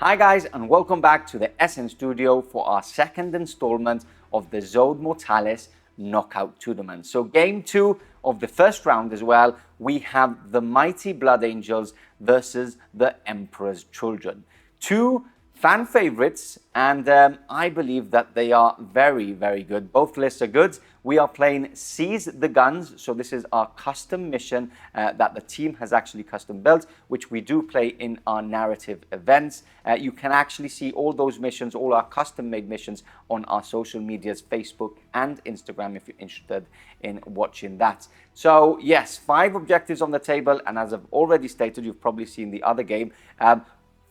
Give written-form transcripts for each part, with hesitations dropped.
Hi guys, and welcome back to the SN Studio for our second installment of the Zode Mortalis Knockout Tournament. So game 2 of the first round as well, we have the Mighty Blood Angels versus the Emperor's Children. Two fan favorites, and I believe that they are very, very good. Both lists are good. We are playing Seize the Guns, so this is our custom mission that the team has actually custom built, which we do play in our narrative events. You can actually see all those missions, all our custom-made missions on our social medias, Facebook and Instagram, if you're interested in watching that. So yes, 5 objectives on the table, and as I've already stated, you've probably seen the other game.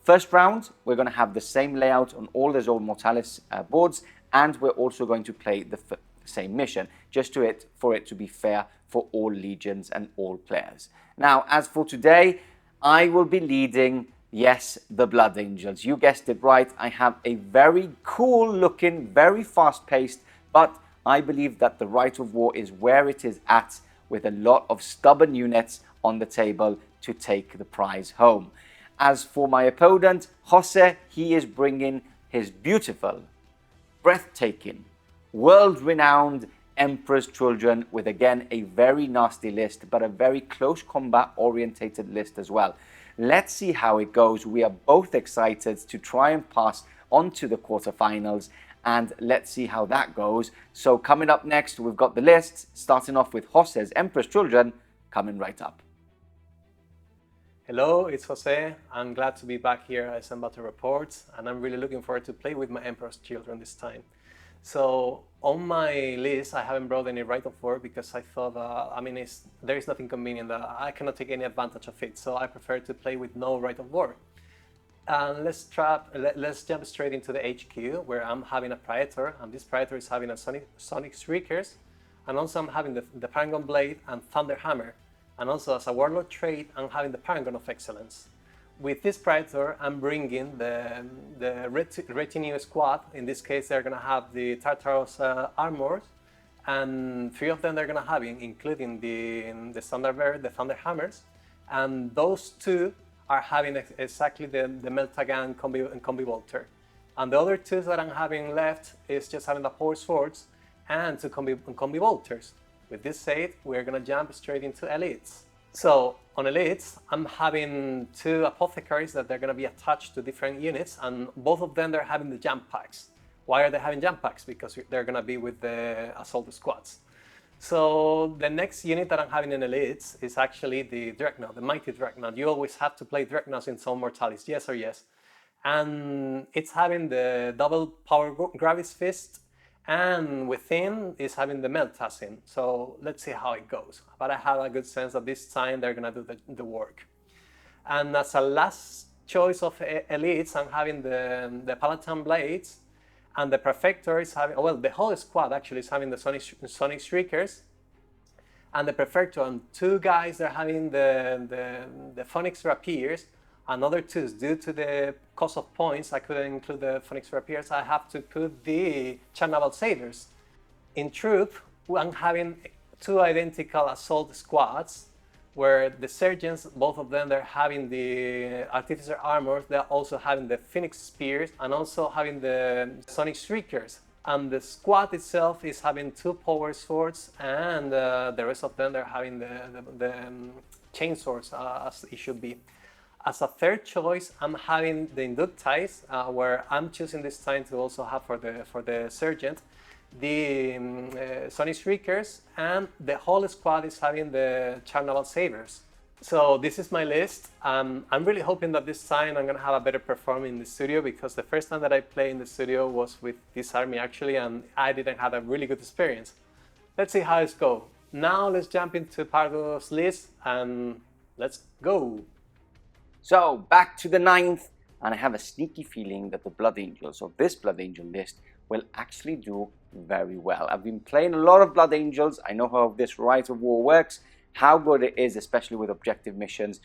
First round, we're going to have the same layout on all the Zode Mortalis boards, and we're also going to play the same mission, just for it to be fair for all legions and all players. Now, as for today, I will be leading, yes, the Blood Angels. You guessed it right. I have a very cool looking, very fast paced, but I believe that the Rite of War is where it is at, with a lot of stubborn units on the table to take the prize home. As for my opponent, Jose, he is bringing his beautiful, breathtaking, world-renowned Emperor's Children with, again, a very nasty list, but a very close combat-orientated list as well. Let's see how it goes. We are both excited to try and pass on to the quarterfinals, and let's see how that goes. So coming up next, we've got the list, starting off with Jose's Emperor's Children, coming right up. Hello, it's Jose. I'm glad to be back here at SN Battle Reports, and I'm really looking forward to play with my Emperor's Children this time. So on my list, I haven't brought any Rite of War because I thought, there is nothing convenient that I cannot take any advantage of it. So I prefer to play with no Rite of War. And let's jump straight into the HQ, where I'm having a Praetor, and this Praetor is having a Sonic Shriekers, and also I'm having the Paragon Blade and Thunder Hammer. And also as a Warlord trait, I'm having the Paragon of Excellence. With this Praetor, I'm bringing the Retinue Squad. In this case, they're going to have the Tartaros Armour, and 3 of them they're going to have, including the Thunderbird, the Thunder Hammers. And those 2 are having exactly the Meltagun and Combi-Bolter. And the other 2 that I'm having left is just having the Horus Swords and 2 Combi-Bolters. With this said, we're going to jump straight into Elites. So on Elites, I'm having 2 Apothecaries that they're going to be attached to different units, and both of them they're having the jump packs. Why are they having jump packs? Because they're going to be with the Assault Squads. So the next unit that I'm having in Elites is actually the Dreadnought, the Mighty Dreadnought. You always have to play Dreadnoughts in Zode Mortalis, yes or yes. And it's having the double power Gravis Fist, and within is having the Meltagun. So let's see how it goes. But I have a good sense that this time they're going to do the work. And as a last choice of Elites, I'm having the Palatine Blades, and the Prefector is having, well, the whole squad actually is having the Sonic Shriekers, and the Prefector, and 2 guys they're having the Phoenix Rapiers. Another 2, due to the cost of points, I couldn't include the Phoenix Rapiers. I have to put the Chernobyl Satyrs. In truth, I'm having 2 identical assault squads, where the Sergeants, both of them, they're having the Artificer Armour, they're also having the Phoenix Spears, and also having the Sonic Shriekers. And the squad itself is having 2 Power Swords, and the rest of them, they're having the Chainswords, as it should be. As a third choice, I'm having the Inductize, where I'm choosing this time to also have for the Sergeant the Sonic Shriekers, and the whole squad is having the Chernobyl Satyrs. So this is my list. I'm really hoping that this time I'm going to have a better performance in the studio, because the first time that I played in the studio was with this army actually, and I didn't have a really good experience. Let's see how it's go. Now let's jump into Paragon's list and let's go. So back to the 9th, and I have a sneaky feeling that the Blood Angels of this Blood Angel list will actually do very well. I've been playing a lot of Blood Angels. I know how this Rite of War works, how good it is, especially with objective missions.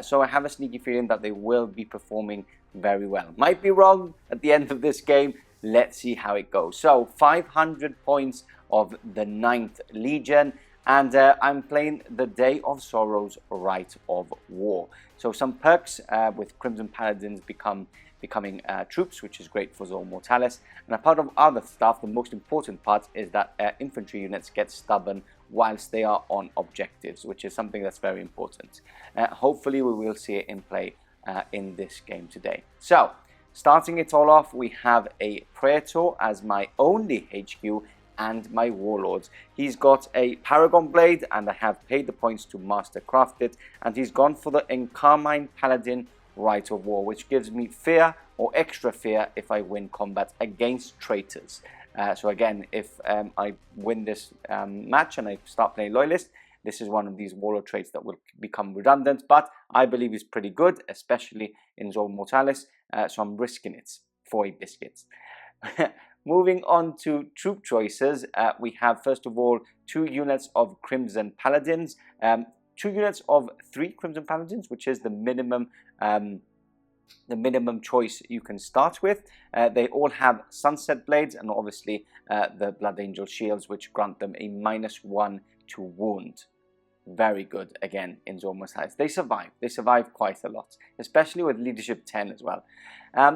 So I have a sneaky feeling that they will be performing very well. Might be wrong at the end of this game. Let's see how it goes. So 500 points of the 9th Legion. And I'm playing the Day of Sorrow's Rite of War. So some perks with Crimson Paladins become becoming troops, which is great for Zone Mortalis. And a part of other stuff, the most important part is that infantry units get stubborn whilst they are on objectives, which is something that's very important. Hopefully we will see it in play in this game today. So, starting it all off, we have a Praetor as my only HQ and my Warlords. He's got a Paragon blade, and I have paid the points to master craft it, and he's gone for the Encarmine Paladin Rite of War, which gives me fear or extra fear if I win combat against traitors. So again, if I win this match and I start playing Loyalist, this is one of these Warlord traits that will become redundant, but I believe is pretty good, especially in Zone Mortalis, so I'm risking it for a biscuit. Moving on to troop choices, we have first of all 2 units of Crimson Paladins, 2 units of 3 Crimson Paladins, which is the minimum choice you can start with. They all have Sunset Blades and obviously the Blood Angel Shields, which grant them a -1 to wound. Very good again in Zone Mortalis. They survive quite a lot, especially with Leadership 10 as well.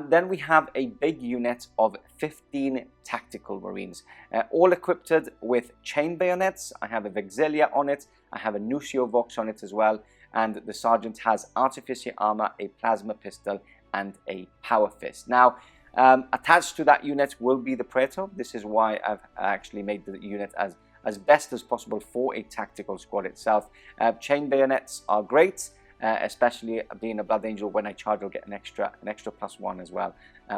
Then we have a big unit of 15 Tactical Marines, all equipped with chain bayonets. I have a Vexilia on it, I have a Nucio Vox on it as well, and the Sergeant has Artificer Armour, a Plasma Pistol, and a Power Fist. Now, attached to that unit will be the Praetor. This is why I've actually made the unit as best as possible for a tactical squad itself. Chain bayonets are great, especially being a Blood Angel. When I charge, I'll get an extra +1 as well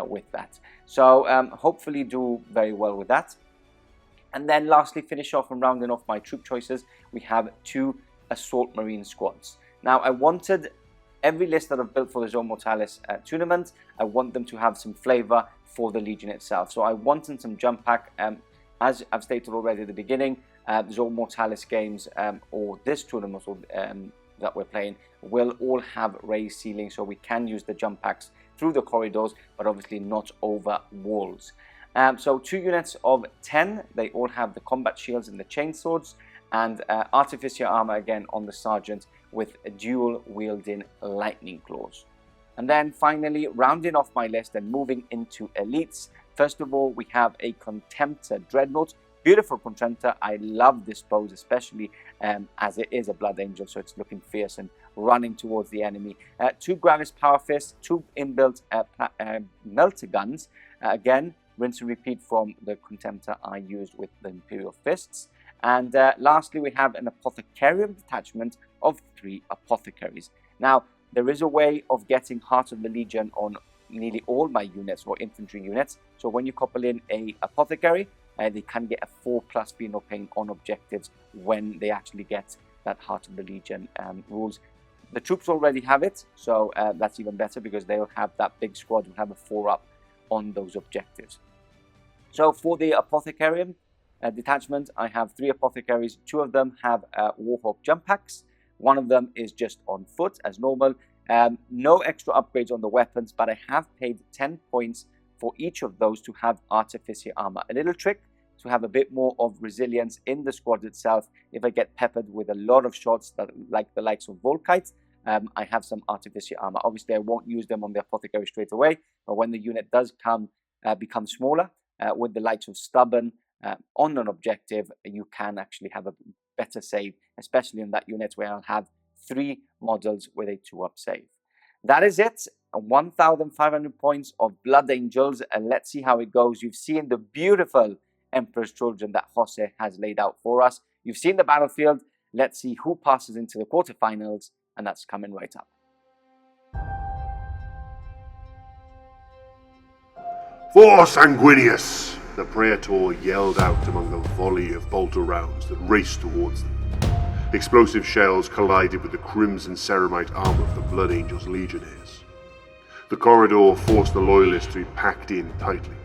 with that. So hopefully do very well with that. And then lastly, finish off and rounding off my troop choices, we have 2 Assault Marine squads. Now, I wanted every list that I've built for the Zone Mortalis tournament, I want them to have some flavor for the Legion itself. So I wanted some jump pack. As I've stated already at the beginning, Zone Mortalis games or this tournament that we're playing will all have raised ceilings, so we can use the jump packs through the corridors, but obviously not over walls. So 2 units of 10, they all have the combat shields and the chainswords, and Artificer Armour again on the Sergeant with a dual wielding lightning claws. And then finally, rounding off my list and moving into elites, first of all, we have a Contemptor Dreadnought. Beautiful Contemptor. I love this pose, especially as it is a Blood Angel, so it's looking fierce and running towards the enemy. 2 Gravis Power Fists, 2 inbuilt Meltaguns. Again, rinse and repeat from the Contemptor I used with the Imperial Fists. And lastly, we have an Apothecarion Detachment of 3 Apothecaries. Now, there is a way of getting Heart of the Legion on nearly all my units or infantry units. So when you couple in a Apothecary, they can get a 4+ Venal Pain on objectives when they actually get that Heart of the Legion rules. The troops already have it, so that's even better because they'll have that big squad will have a 4+ on those objectives. So for the Apothecarion detachment, I have 3 Apothecaries. 2 of them have Warhawk jump packs. 1 of them is just on foot as normal. No extra upgrades on the weapons, but I have paid 10 points for each of those to have Artificer Armour. A little trick to have a bit more of resilience in the squad itself. If I get peppered with a lot of shots that, like the likes of Volkite, I have some Artificer Armour. Obviously, I won't use them on the Apothecary straight away, but when the unit does become smaller, with the likes of Stubborn on an objective, you can actually have a better save, especially in that unit where I'll have 3 models with a 2+ save. That is it. 1,500 points of Blood Angels, and let's see how it goes. You've seen the beautiful Emperor's Children that Jose has laid out for us. You've seen the battlefield. Let's see who passes into the quarterfinals, and that's coming right up. For Sanguinius! The Praetor yelled out among the volley of bolter rounds that raced towards them. Explosive shells collided with the crimson ceramite armor of the Blood Angels Legionnaires. The corridor forced the Loyalists to be packed in tightly,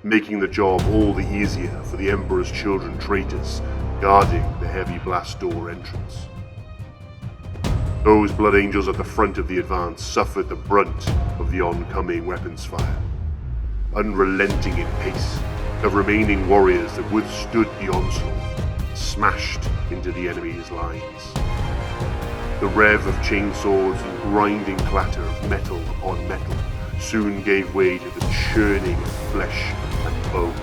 making the job all the easier for the Emperor's Children traitors guarding the heavy blast door entrance. Those Blood Angels at the front of the advance suffered the brunt of the oncoming weapons fire. Unrelenting in pace, the remaining warriors that withstood the onslaught smashed into the enemy's lines. The rev of chainswords and grinding clatter of metal upon metal soon gave way to the churning of flesh and bone,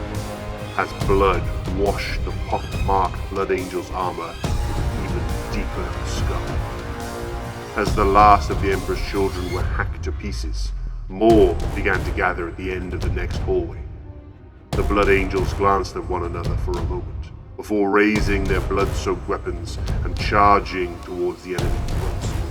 as blood washed the pock-marked Blood Angel's armor with even deeper scar. As the last of the Emperor's children were hacked to pieces, more began to gather at the end of the next hallway. The Blood Angels glanced at one another for a moment, before raising their blood-soaked weapons and charging towards the enemy once more.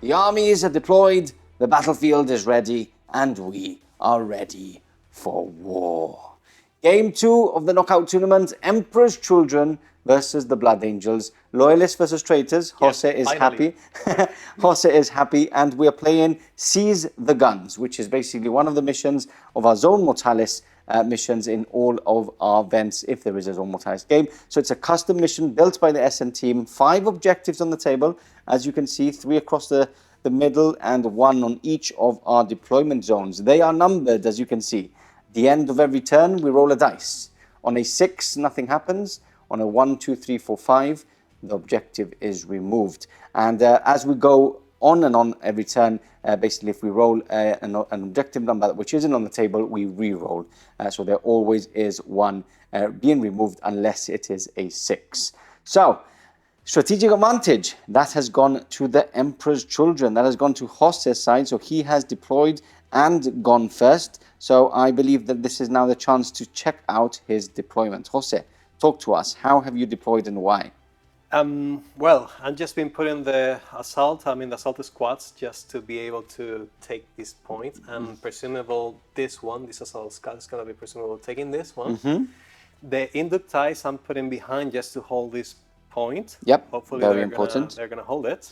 The armies are deployed, the battlefield is ready, and we are ready for war. Game 2 of the knockout tournament, Emperor's Children versus the Blood Angels. Loyalists versus Traitors. Jose is happy. Jose is happy, and we're playing Seize the Guns, which is basically one of the missions of our Zone Mortalis missions in all of our events, if there is a Zone Mortalis game. So it's a custom mission built by the SN team. 5 objectives on the table, as you can see, 3 across the middle and 1 on each of our deployment zones. They are numbered, as you can see. The end of every turn, we roll a dice. On a 6, nothing happens. On a 1, 2, 3, 4, 5, the objective is removed. And as we go on and on every turn, basically if we roll an objective number which isn't on the table, we re-roll. So there always is one being removed unless it is a 6. So, strategic advantage, that has gone to the Emperor's Children. That has gone to Jose's side, so he has deployed and gone first. So I believe that this is now the chance to check out his deployment. Jose, talk to us. How have you deployed and why? Well, I've just been putting the assault, the assault squads, just to be able to take this point. And presumable this assault squad is going to be presumable taking this one. The inductize I'm putting behind just to hold this point. Yep, hopefully very important. They're going to hold it.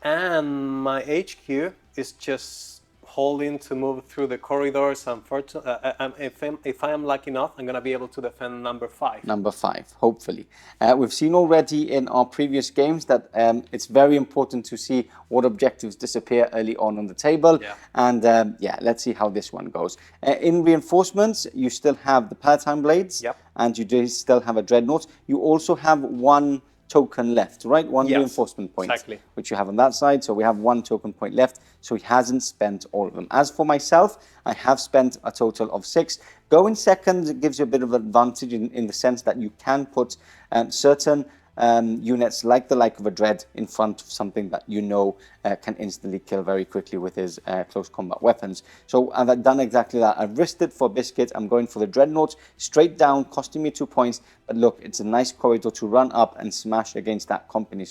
And my HQ is just holding to move through the corridors. If I am lucky enough, I'm going to be able to defend number 5. Number 5, hopefully. We've seen already in our previous games that it's very important to see what objectives disappear early on the table. Yeah. And let's see how this one goes. In reinforcements, you still have the Palatine Blades. Yep. And you do still have a Dreadnought. You also have 1 token left, right? 1 reinforcement point, exactly, which you have on that side. So we have 1 token point left. So he hasn't spent all of them. As for myself, I have spent a total of 6. Going second gives you a bit of advantage in the sense that you can put certain units like of a Dread in front of something that you know can instantly kill very quickly with his close combat weapons. So I've done exactly that. I've risked it for Biscuit. I'm going for the Dreadnought straight down, costing me 2 points. But look, it's a nice corridor to run up and smash against that company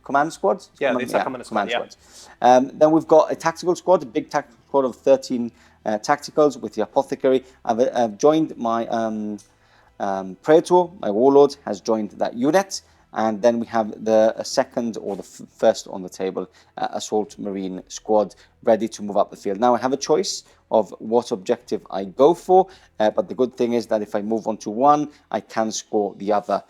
command squad. Yeah, it's a command squad. Then we've got a tactical squad, a big tactical squad of 13 tacticals with the Apothecary. I've joined my Praetor, my Warlord, has joined that unit. And then we have the second or the first on the table, Assault Marine Squad, ready to move up the field. Now I have a choice of what objective I go for, but the good thing is that if I move on to one, I can score the other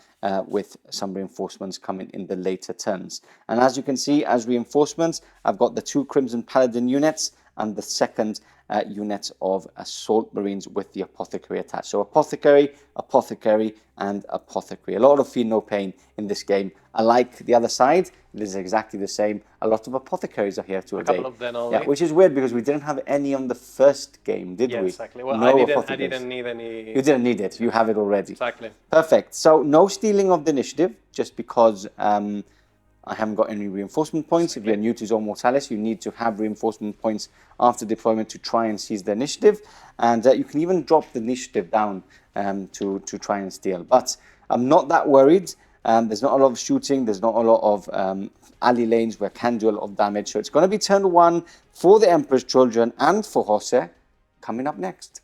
with some reinforcements coming in the later turns. And as you can see, as reinforcements, I've got the 2 Crimson Paladin units and the second unit of Assault Marines with the Apothecary attached. So Apothecary, and Apothecary. A lot of feel no pain in this game. Unlike the other side, it is exactly the same. A lot of Apothecaries are here today. A couple of them only. Yeah, which is weird because we didn't have any on the first game, did we? Yeah, exactly. Well, no I didn't need any... You didn't need it. You have it already. Exactly. Perfect. So no stealing of the initiative, just because I haven't got any reinforcement points. If you're new to Zone Mortalis, you need to have reinforcement points after deployment to try and seize the initiative. And you can even drop the initiative down to try and steal. But I'm not that worried. There's not a lot of shooting. There's not a lot of alley lanes where can do a lot of damage. So it's going to be turn 1 for the Emperor's Children and for Jose coming up next.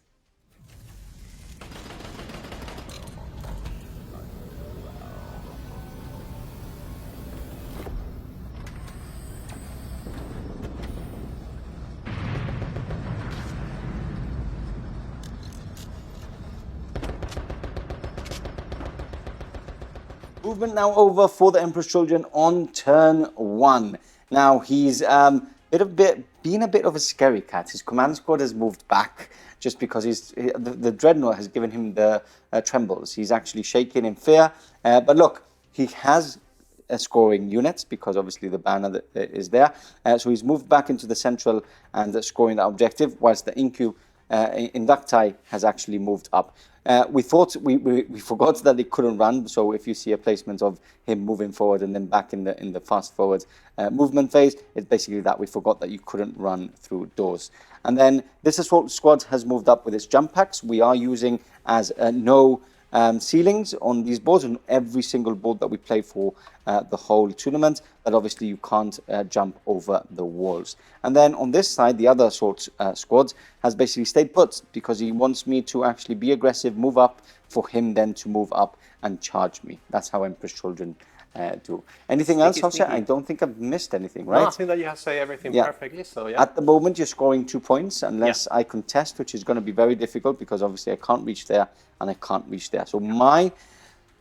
Movement now over for the Emperor's Children on turn 1. Now he's been a bit of a scary cat. His command squad has moved back just because the Dreadnought has given him the trembles. He's actually shaking in fear. But look, he has scoring units because obviously the banner that is there. So he's moved back into the central and scoring that objective, whilst the Inducti has actually moved up. We thought we forgot that he couldn't run. So if you see a placement of him moving forward and then back in the fast forward movement phase, it's basically that we forgot that you couldn't run through doors. And then this assault squad has moved up with its jump packs. We are using as no ceilings on these boards, and every single board that we play for the whole tournament, that obviously you can't jump over the walls. And then on this side, the other assault squad has basically stayed put because he wants me to actually be aggressive, move up, for him then to move up and charge me. That's how Emperor's Children do. Anything else, Jose? I don't think I've missed anything, right? No, I think that you have said everything perfectly. So yeah. At the moment, you're scoring 2 points unless I contest, which is going to be very difficult because obviously I can't reach there and I can't reach there. So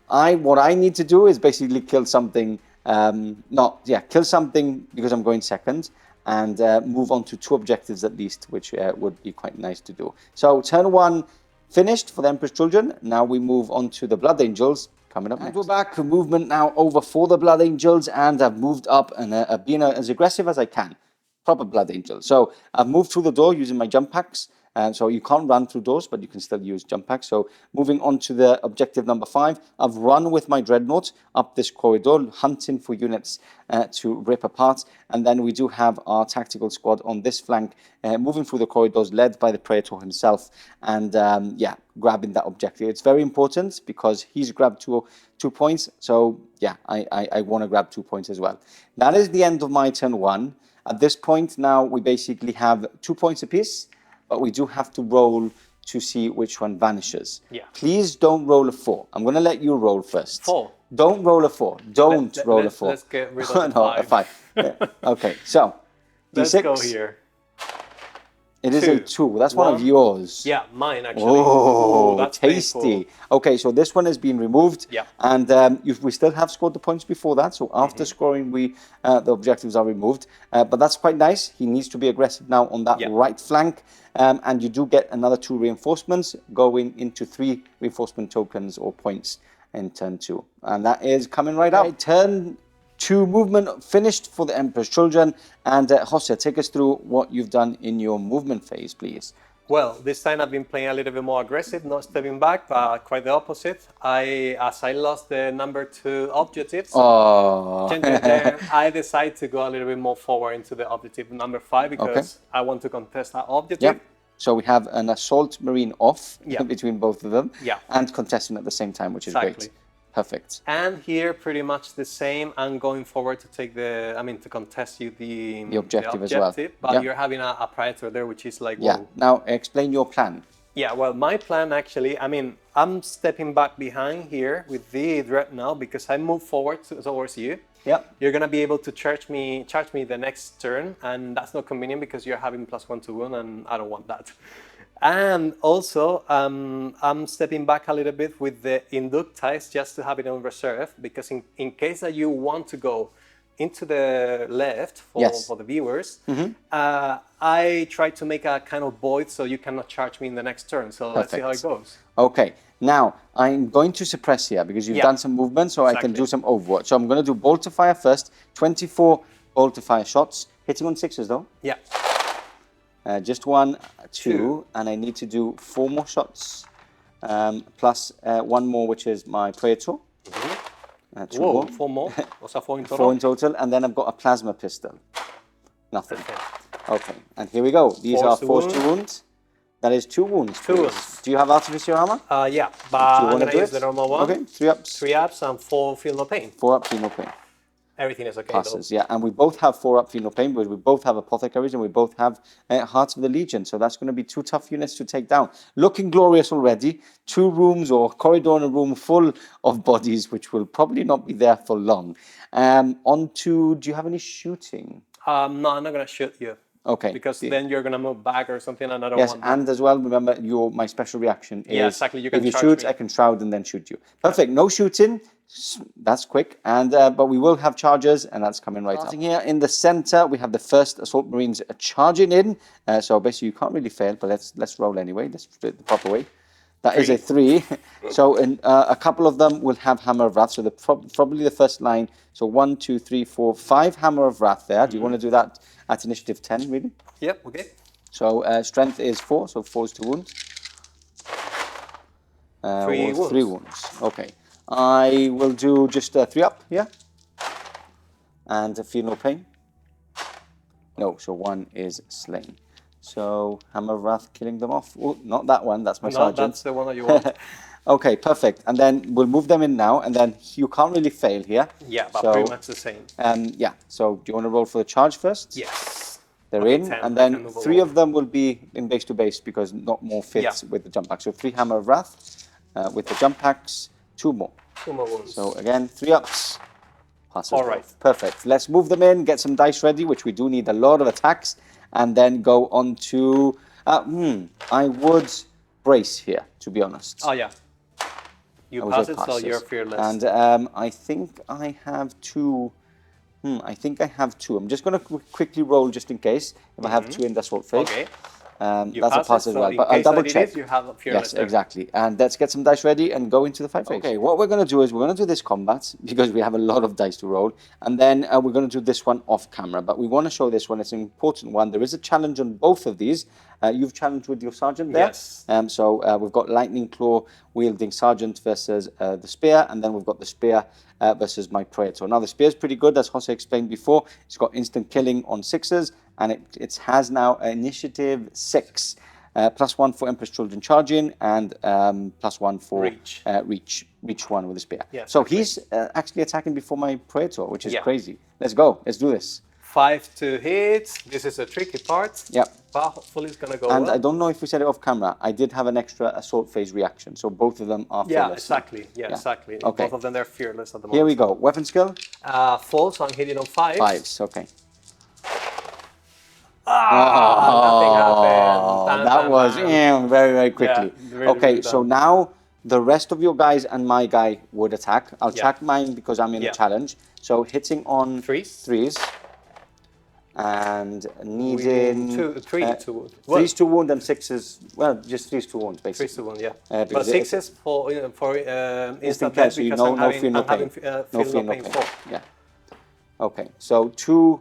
what I need to do is basically kill something. Kill something because I'm going second, and move on to 2 objectives at least, which would be quite nice to do. So turn 1 finished for the Emperor's Children. Now we move on to the Blood Angels. Coming up next. We're back. Movement now over for the Blood Angels, and I've moved up and been as aggressive as I can. Proper Blood Angel. So I've moved through the door using my jump packs. So you can't run through doors, but you can still use jump packs. So moving on to the objective number 5, I've run with my Dreadnought up this corridor, hunting for units to rip apart. And then we do have our tactical squad on this flank, moving through the corridors, led by the Praetor himself, and grabbing that objective. It's very important because he's grabbed two points. So yeah, I want to grab 2 points as well. That is the end of my turn 1. At this point now, we basically have 2 points apiece, but we do have to roll to see which one vanishes. Yeah. Please don't roll a 4. I'm going to let you roll first. 4? Don't roll a 4. Don't roll a 4. Let's get rid of a 5. Yeah. Okay, so let's D6. go here. It is a 2. That's one of yours. Yeah, mine actually. Oh, ooh, that's tasty. painful. Okay, so this one has been removed. Yeah. And we still have scored the points before that. So after scoring, the objectives are removed. But that's quite nice. He needs to be aggressive now on that right flank. And you do get another 2 reinforcements going into 3 reinforcement tokens or points in turn 2. And that is coming right up. Turn 2 movement finished for the Emperor's Children. And Jose, take us through what you've done in your movement phase, please. Well, this time I've been playing a little bit more aggressive, not stepping back, but quite the opposite. As I lost the number 2 objectives, I decided to go a little bit more forward into the objective number 5 because I want to contest that objective. Yep. So we have an Assault Marine off between both of them and contesting at the same time, which is great. Perfect. And here, pretty much the same. I'm going forward to take to contest you the objective as well. But you're having a Praetor there, which is like, whoa. Now, explain your plan. Yeah, well, my plan actually, I'm stepping back behind here with the Dreadnought because I move forward towards you. Yep. You're going to be able to charge me the next turn, and that's not convenient because you're having +1 to wound, and I don't want that. And also, I'm stepping back a little bit with the Inductize just to have it on reserve, because in case that you want to go into the left for the viewers, I try to make a kind of void so you cannot charge me in the next turn. So let's see how it goes. Okay, now I'm going to suppress here because you've done some movement, so I can do some overwatch. So I'm going to do Bolter Fire first, 24 Bolter Fire shots, hitting on 6s though. Yeah. Just 1, 2, and I need to do 4 more shots, plus 1 more, which is my Praetor. 2 more. 4 more? What's that, 4 in total? 4 in total, and then I've got a plasma pistol. Nothing. Okay, and here we go. These are force to wound. That is 2 wounds. 2 please. wounds. Do you have Artificer armor? Yeah, but Do you I'm want to gonna do use it? the normal one. Okay, 3 ups. 3 ups and 4 feel no pain. 4 up, feel no pain. Everything is okay Passes, yeah. And we both have 4 up, feel no pain, but we both have Apothecaries and we both have Hearts of the Legion. So that's going to be 2 tough units to take down. Looking glorious already. 2 rooms or corridor in a room full of bodies, which will probably not be there for long. On to, do you have any shooting? No, I'm not gonna shoot you. Okay. Because then you're gonna move back or something, and I don't Yes, want that. and as well, remember, my special reaction is Yeah, exactly. You can if you charge shoot, me. I can shroud and then shoot you. Perfect. No shooting. That's quick. And but we will have charges, and that's coming right up. Here in the center, we have the first Assault Marines charging in. So basically, you can't really fail, but let's roll anyway. Let's do it the proper way. That is a 3. So a couple of them will have Hammer of Wrath. So probably the first line. So 1, 2, 3, 4, 5 Hammer of Wrath there. Do you want to do that at initiative 10, really? Yep, okay. So strength is 4, so 4 is 2 wounds. 3 wounds. 3 wounds. Okay. I will do just 3 up, yeah? And feel no pain. No, so 1 is slain. So Hammer of Wrath killing them off. Oh, not that one, that's my sergeant. No, that's the one that you want. Okay, perfect. And then we'll move them in now, and then you can't really fail here. Yeah, but so, pretty much the same. Yeah, so do you want to roll for the charge first? Yes. They're Okay, in, 10, and then 3 of them will be in base to base because not more fits with the jump pack. So 3 Hammer of Wrath with the jump packs, 2 more. 2 more wounds. So again, 3 ups. Passes. All right. Perfect. Let's move them in, get some dice ready, which we do need a lot of attacks, and then go on to. I would brace here, to be honest. Oh yeah. You pass it, so you're fearless. And I think I have 2. I think I have 2. I'm just going to quickly roll just in case if I have 2 in the assault phase. Okay. That's a pass as well, but I'll double check. You have a fearless Yes, exactly. And let's get some dice ready and go into the fight phase. Okay, what we're going to do is we're going to do this combat because we have a lot of dice to roll. And then we're going to do this one off camera. But we want to show this one. It's an important one. There is a challenge on both of these. You've challenged with your sergeant there. Yes. So we've got Lightning Claw wielding sergeant versus the spear. And then we've got the spear versus my Praetor. Now the spear is pretty good, as Jose explained before. It's got instant killing on 6s. And it has now initiative 6. +1 for Emperor's Children charging, and +1 for reach. Reach 1 with the spear. Yes, so exactly. he's actually attacking before my Praetor, which is crazy. Let's go. Let's do this. 5 to hit. This is a tricky part. Yep. But hopefully it's gonna go And well. I don't know if we said it off camera. I did have an extra assault phase reaction, so both of them are Yeah, fearless. exactly. Yeah, exactly. Okay. Both of them, they're fearless at the moment. Here we go. Weapon skill? 4, so I'm hitting on 5. 5s, okay. Nothing happened. That was very, very quickly. Yeah, really, okay, really so done. now the rest of your guys and my guy would attack. I'll attack mine because I'm in a challenge. So hitting on 3s. And needing 3 to wound. 3s to wound and 6s, well, just 3s to wound, 3 basically. to wound, yeah. Because But 6 is for instant care, death so you because know, I'm no having, fear, no I'm having pain. feel no pain 4. Yeah. Okay, so 2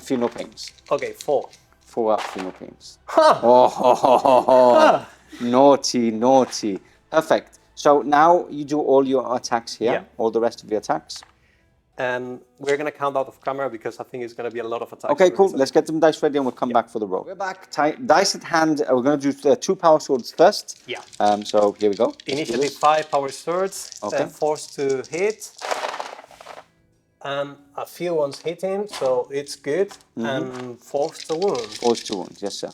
feel no pains. Okay, 4. 4 up, feel no pains. Oh, naughty, naughty. Perfect. So now you do all your attacks here, all the rest of your attacks. And we're going to count out of camera because I think it's going to be a lot of attacks. Okay, cool. Let's get some dice ready and we'll come back for the roll. We're back. Dice at hand. We're going to do 2 power swords first. Yeah. So here we go. Initiative 5 power swords. Okay. Force to hit. And a few ones hitting, so it's good. And force to wound. Force to wound, yes, sir.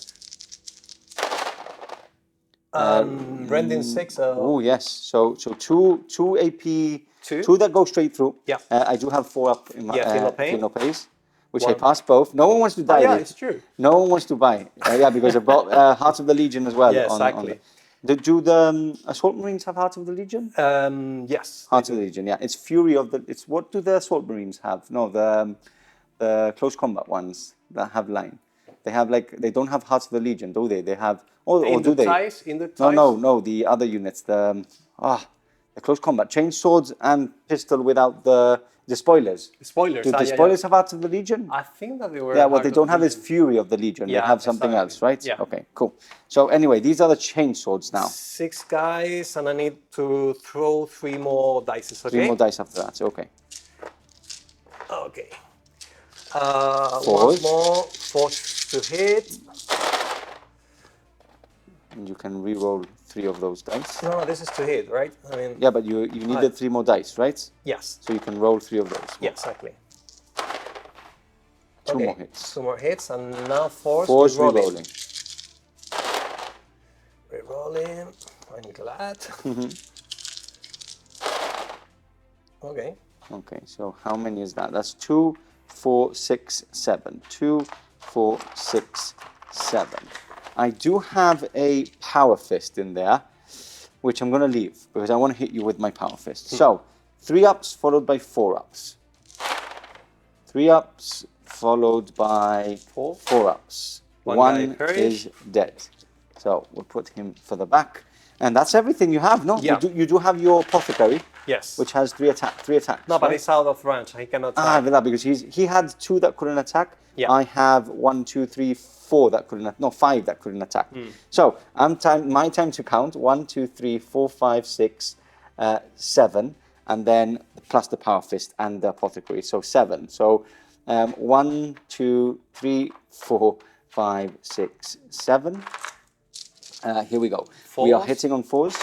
Rending 6. Oh, yes. So 2 AP. 2? 2 that go straight through. Yeah. I do have 4 up in my feel no pain. feel no pains, which I passed both. No one wants to die. Yeah, with. it's true. No one wants to buy. Yeah, because I've got Heart of the Legion as well. Yeah, exactly. Do the Assault Marines have Heart of the Legion? Yes. Heart of the Legion, yeah. It's Fury of the. It's what do the Assault Marines have? No, the close combat ones that have line. They have they don't have Heart of the Legion, do they? They have. Or do they? In the ties? No. The other units. The close combat chainswords and pistol without the spoilers. Spoilers. Do the spoilers have Heart of the Legion? I think that they were. Yeah, what they don't have is Fury of the Legion. Yeah, they have something exactly. else, right? Yeah. Okay, cool. So anyway, these are the chainswords now. 6 guys, and I need to throw 3 more dice. Okay. 3 more dice after that. Okay. Okay. Force. One more. Force to hit. And you can re-roll 3 of those dice. No, this is to hit, right? I mean. Yeah, but you needed 3 more dice, right? Yes. So you can roll 3 of those. Yeah, exactly. 2 more hits. 2 more hits, and now force re-rolling. Re-rolling. I'm glad. Okay. Okay, so how many is that? That's 2, 4, 6, 7. 2, 4, 6, 7. I do have a power fist in there, which I'm going to leave because I want to hit you with my power fist. So 3 ups followed by 4 ups. 3 ups followed by 4 ups. One is dead. So we'll put him for the back. And that's everything you have, no? Yeah. You do have your Apothecary. Yes. Which has 3 attacks. No, but it's out of range. He cannot attack. Ah, because he had 2 that couldn't attack. Yeah. I have 1, 2, 3, 4 that couldn't. No, 5 that couldn't attack. So my time to count. 1, 2, 3, 4, 5, 6, 7, and then plus the power fist and the Apothecary. So 7. So 1, 2, 3, 4, 5, 6, 7. Here we go. We are hitting on 4s.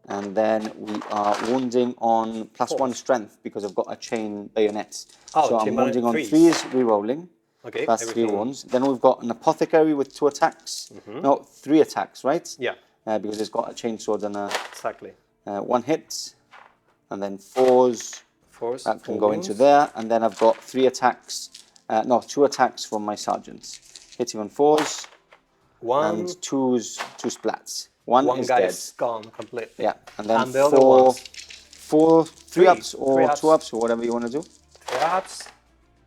And then we are wounding on +1 strength because I've got a chain bayonet. Oh, so I'm wounding on 3s, re-rolling. Okay. Plus 3 wounds. Then we've got an Apothecary with 2 attacks. No, 3 attacks, right? Yeah. Because it's got a chainsword and a exactly 1 hit. And then 4s. That can go into there. And then I've got 3 attacks. No, 2 attacks from my sergeants. Hitting on 4s. 1. And 2s, 2 splats. One is dead. Gone completely. Yeah, and then the other ones? 3 ups or 2 ups or whatever you want to do. 3 ups.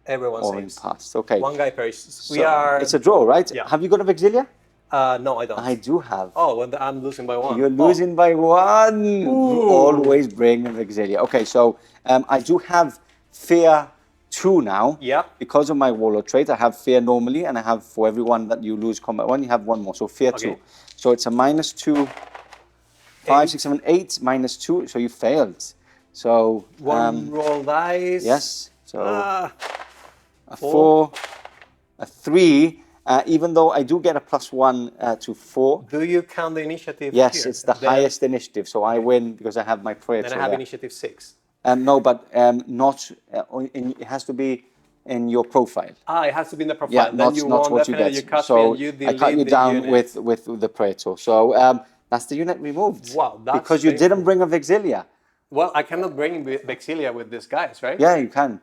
Everyone saves. Passed. Okay. 1 guy perishes. So it's a draw, right? Yeah. Have you got a Vexilia? No, I don't. I do have. Oh, well, I'm losing by 1. You're losing by 1. You always bring a Vexilia. Okay, so I do have Fear 2 now. Yeah. Because of my Warlord trait, I have Fear normally, and I have for everyone that you lose combat 1, you have 1 more. So Fear 2. So it's a -2, 5, 6, 7, 8, -2. So you failed. So 1 roll dice. Yes. So a 4, a 3. Even though I do get a +1 to 4. Do you count the initiative? Yes, here? it's the highest initiative. So I win because I have my Praetor. Then I have initiative 6. No, but not. It has to be in your profile. It has to be in the profile. Yeah, then not what you get. So I cut you down with the Praetor. So that's the unit removed. Wow, that's because you didn't bring a Vexilia. Well, I cannot bring Vexilia with these guys, right? Yeah, you can.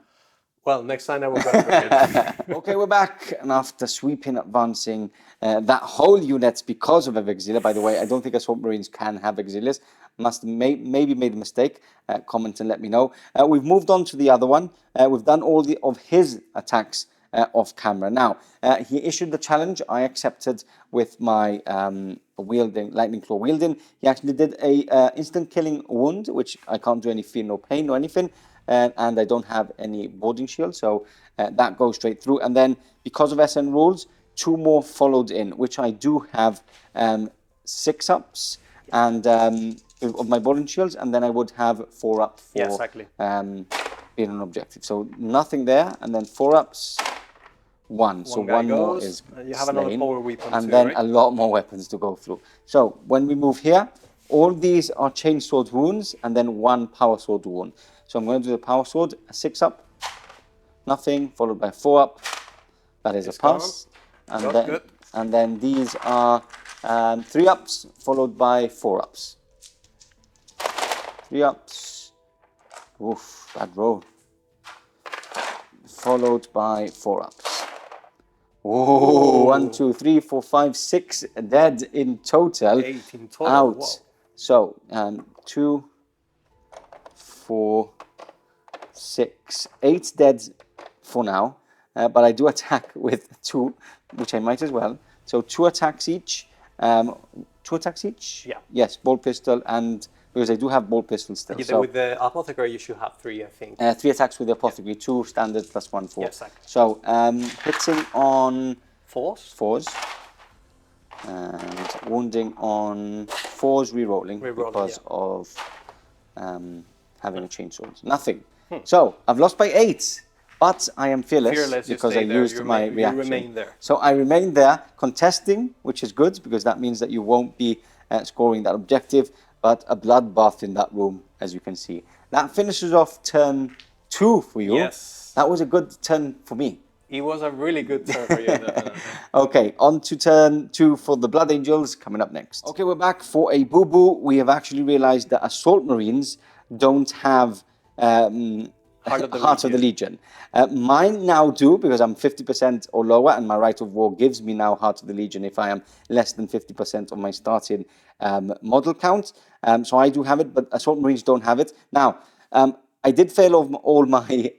Well, next time I will bring it. Okay, we're back, and after sweeping, advancing that whole unit because of a Vexilia. By the way, I don't think Assault Marines can have Vexilias. Maybe made a mistake. Comment and let me know. We've moved on to the other one. We've done all of his attacks off camera. Now, he issued the challenge. I accepted with my Lightning Claw wielding. He actually did a instant killing wound, which I can't do any fear, no pain, no anything. And I don't have any boarding shield, so that goes straight through. And then, because of SN rules, 2 more followed in, which I do have 6 ups and of my boarding shields, and then I would have 4 up for being an objective. So nothing there, and then 4 ups, 1. So 1 more is you have another power weapon and then a lot more weapons to go through. So when we move here, all these are chainsword wounds, and then 1 power sword wound. So I'm going to do the power sword, a 6 up, nothing, followed by 4 up. That is a pass. And then these are 3 ups, followed by 4 ups. 3 ups. Oof, bad roll. Followed by 4 ups. Oh, 1, 2, 3, 4, 5, 6 dead in total. 8 in total. Out. Wow. So 2, 4, 6, 8 dead for now, but I do attack with 2, which I might as well. So 2 attacks each. 2 attacks each? Yeah. Yes, bolt pistol, and because I do have bolt pistol still. So with the Apothecary, you should have 3, I think. 3 attacks with the Apothecary, 2 standard plus 1 4. Yes, exactly. So hitting on 4s, and wounding on 4s, re-rolling because of having a chainsword. Nothing. So I've lost by 8. but I am fearless, Fearless, you because stay I there, used my reaction. You remain there. So I remain there, contesting, which is good, because that means that you won't be scoring that objective, but a bloodbath in that room, as you can see. That finishes off turn 2 for you. Yes. That was a good turn for me. It was a really good turn for you, definitely. Okay, on to turn 2 for the Blood Angels, coming up next. Okay, we're back for a boo-boo. We have actually realized that Assault Marines don't have Heart of the Legion. Mine now do, because I'm 50% or lower, and my Rite of War gives me now Heart of the Legion if I am less than 50% of my starting model count. So I do have it, but Assault Marines don't have it. Now, I did fail all my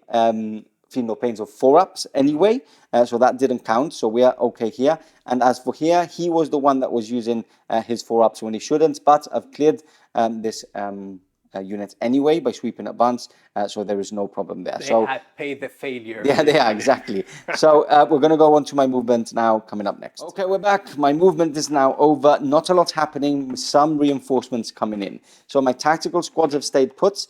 Feel No Pains of 4-ups anyway, so that didn't count, so we are okay here. And as for here, he was the one that was using his 4-ups when he shouldn't, but I've cleared this unit anyway by sweeping advance, so there is no problem there. They had paid the failure. Yeah, they are, exactly. So we're going to go on to my movement now, coming up next. Okay, we're back. My movement is now over. Not a lot happening, some reinforcements coming in. So my tactical squads have stayed put,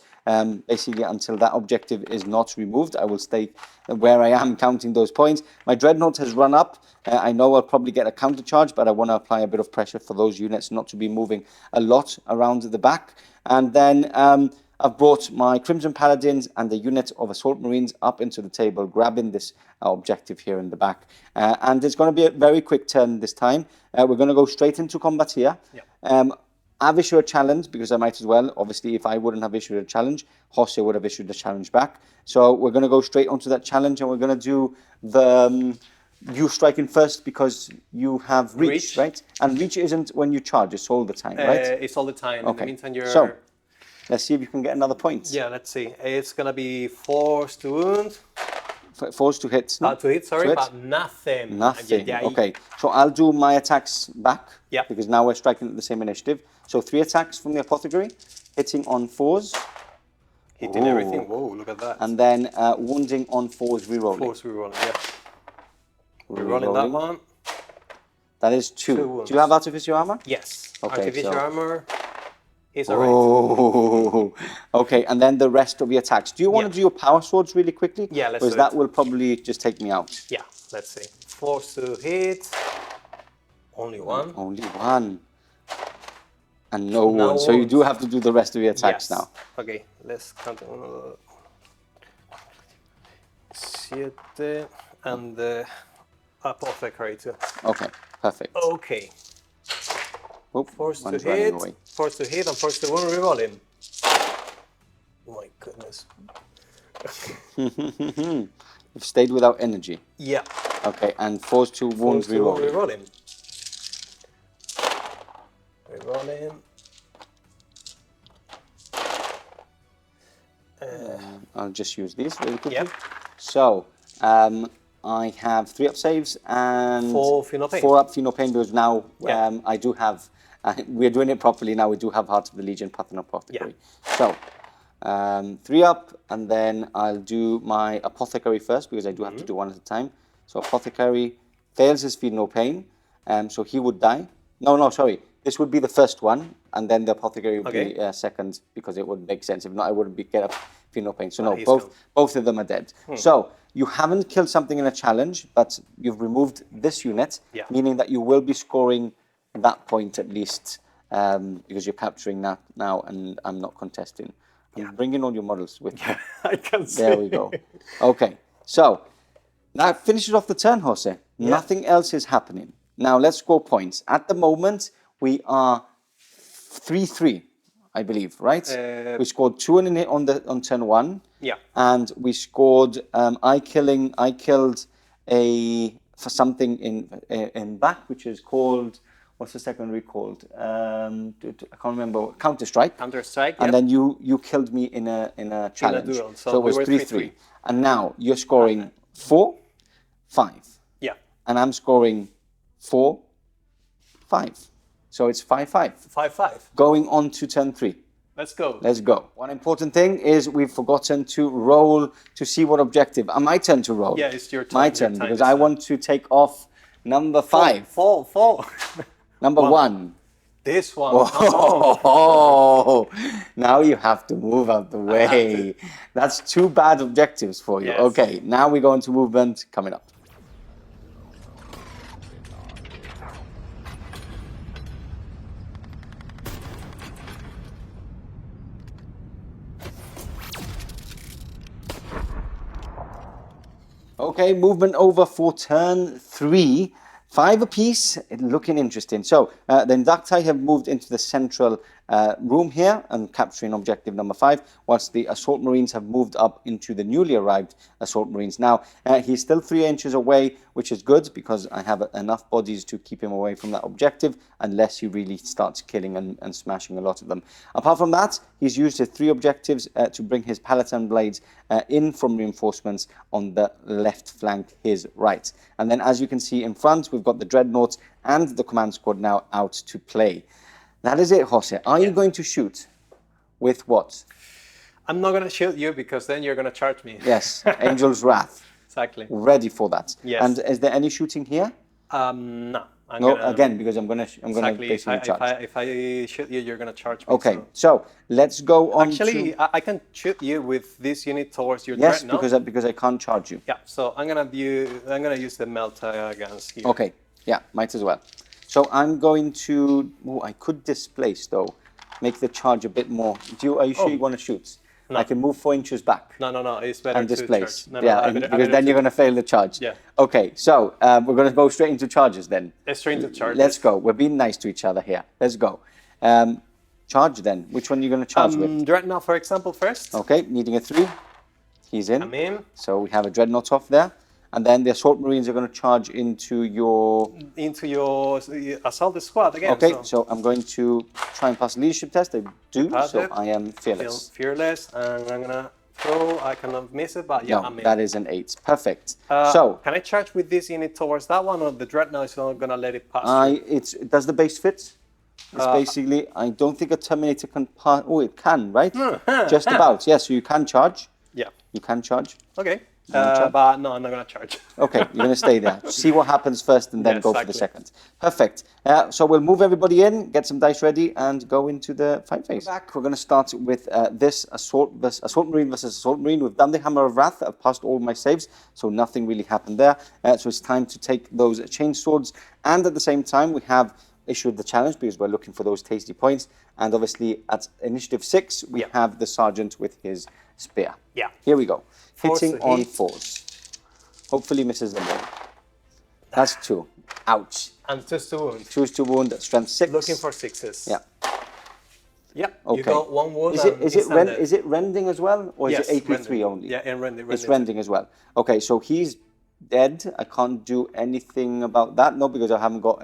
basically until that objective is not removed. I will stay where I am counting those points. My Dreadnought has run up. I know I'll probably get a counter charge, but I want to apply a bit of pressure for those units not to be moving a lot around the back. And then I've brought my Crimson Paladins and the unit of Assault Marines up into the table, grabbing this objective here in the back. And it's going to be a very quick turn this time. We're going to go straight into combat here. Yeah. I've issued a challenge, because I might as well. Obviously, if I wouldn't have issued a challenge, Jose would have issued a challenge back. So we're going to go straight onto that challenge, and we're going to do the... you striking first because you have reach, right? And reach isn't when you charge, it's all the time, right? It's all the time. Okay. In the meantime, you're... So, let's see if you can get another point. Yeah, let's see. It's going to be force to wound. Force to hit. No? To hit, sorry, to hit. But nothing. Nothing. Yeah. Okay, so I'll do my attacks back. Yeah. Because now we're striking at the same initiative. So 3 attacks from the Apothecary, hitting on 4s. Hitting everything. Whoa, look at that. And then wounding on 4s, rerolling. Force rerolling, yeah. Rerolling that one. That is 2. Do you have Artificer armor? Yes. Okay, Artificer armor is alright. Oh, okay, and then the rest of the attacks. Do you want to do your power swords really quickly? Yeah, let's because do that it. will probably just take me out. Yeah, let's see. Force to hit. Only 1. Only 1. And no wounds. So you do have to do the rest of the attacks now. Okay, let's count. 7 and the Apothecary too. Okay, perfect. Okay. Oop, Force to one's running hit, away. force to hit, and force to wound, rerolling. Oh my goodness. You've stayed without energy. Yeah. Okay, and force to wound, Force to wound, rerolling. Rerolling. I'll just use these really quickly. Yep. So, I have 3 up saves and 4 Feel No Pain. 4 up Feel No Pain, because now Yeah. I do have, we're doing it properly now, we do have Heart of the Legion, Path and Apothecary. Yeah. So, 3 up, and then I'll do my Apothecary first, because I do have to do one at a time. So Apothecary fails his Feel No Pain, so he would die. No, sorry. This would be the first one, and then the Apothecary would be second, because it would make sense. If not, I wouldn't get a Feel No Pain. So no, both of them are dead. So you haven't killed something in a challenge, but you've removed this unit, meaning that you will be scoring that point at least, because you're capturing that now, and I'm not contesting. I'm bringing all your models with you. I can see. There we go. Okay, so that finishes off the turn, Jose. Nothing else is happening. Now let's score points. At the moment, we are 3-3, I believe, right? We scored 2 on turn 1. Yeah. And we scored. I killed for something in back, which is called. What's the secondary called? I can't remember. Counter-Strike. Counter-Strike. And then you killed me in a challenge. In a duel. So it was 3-3. And now you're scoring 4, 5. Yeah. And I'm scoring 4, 5. So it's 5-5. 5-5. Going on to turn 3. Let's go. Let's go. One important thing is we've forgotten to roll to see what objective. My turn to roll. Yeah, it's your turn. My turn, because I want to take off number 5. Fall. Number 1. This one. Oh, now you have to move out the way. That's 2 bad objectives for you. Yes. Okay, now we go into movement coming up. Okay, movement over for turn 3. 5 apiece, looking interesting. So the Inducti have moved into the central room here and capturing objective number 5, whilst the Assault Marines have moved up into the newly arrived Assault Marines. Now, he's still 3 inches away, which is good because I have enough bodies to keep him away from that objective unless he really starts killing and smashing a lot of them. Apart from that, he's used his 3 objectives to bring his Paladin Blades in from reinforcements on the left flank, his right. And then as you can see in front, we've got the Dreadnoughts and the Command Squad now out to play. That is it, Jose. Are you going to shoot with what? I'm not going to shoot you because then you're going to charge me. Yes, Angel's Wrath. Exactly. Ready for that. Yes. And is there any shooting here? No. Again, because I'm gonna Exactly. basically charge. If I shoot you, you're going to charge me. Okay, so let's go on. Actually, I can shoot you with this unit towards your yes, Dreadnought. because I can't charge you. Yeah, so I'm gonna use the Meltaguns here. Okay, yeah, might as well. So I'm going to. Oh, I could displace though, make the charge a bit more. Are you sure you want to shoot? No. I can move 4 inches back. No, it's better And to displace. charge. Because then you're going to fail the charge. Yeah. Okay, so we're going to go straight into charges then. Straight into charges. Let's go. We're being nice to each other here. Let's go. Charge then. Which one are you going to charge with? Dreadnought, for example, first. Okay, needing a 3. He's in. I'm in. So we have a Dreadnought off there. And then the Assault Marines are going to charge into your Assault Squad again. Okay, so I'm going to try and pass a leadership test. I do, so I am fearless. Fearless, and I'm gonna throw. I cannot miss it, but yeah, No, I'm in. that is an 8. Perfect. So can I charge with this unit towards that one, or the Dreadnought is not gonna let it pass? Does the base fit? It's basically, I don't think a Terminator can pass. Oh, it can, right? Just about. Yes, so you can charge. Yeah. You can charge. Okay. But no, I'm not going to charge. Okay, you're going to stay there. See what happens first and then Yeah, go exactly. for the second. Perfect. So we'll move everybody in, get some dice ready, and go into the fight phase. Back, we're going to start with this Assault Marine versus Assault Marine. We've done the Hammer of Wrath. I've passed all my saves, so nothing really happened there. So it's time to take those Chainswords. And at the same time, we have issued the challenge because we're looking for those tasty points. And obviously, at Initiative 6, we have the Sergeant with his spear. Yeah. Here we go. Force Hitting to on hit. 4s. Hopefully misses them all. That's 2. Ouch. And just to wound. Choose to wound, strength 6. Looking for 6s. Yeah. Yeah. Okay. You got 1 wound. Is it rending as well? Or Yes, is it AP3 rending. only? Yeah, and rending. It's rending as well. Okay, so he's dead. I can't do anything about that. No, because I haven't got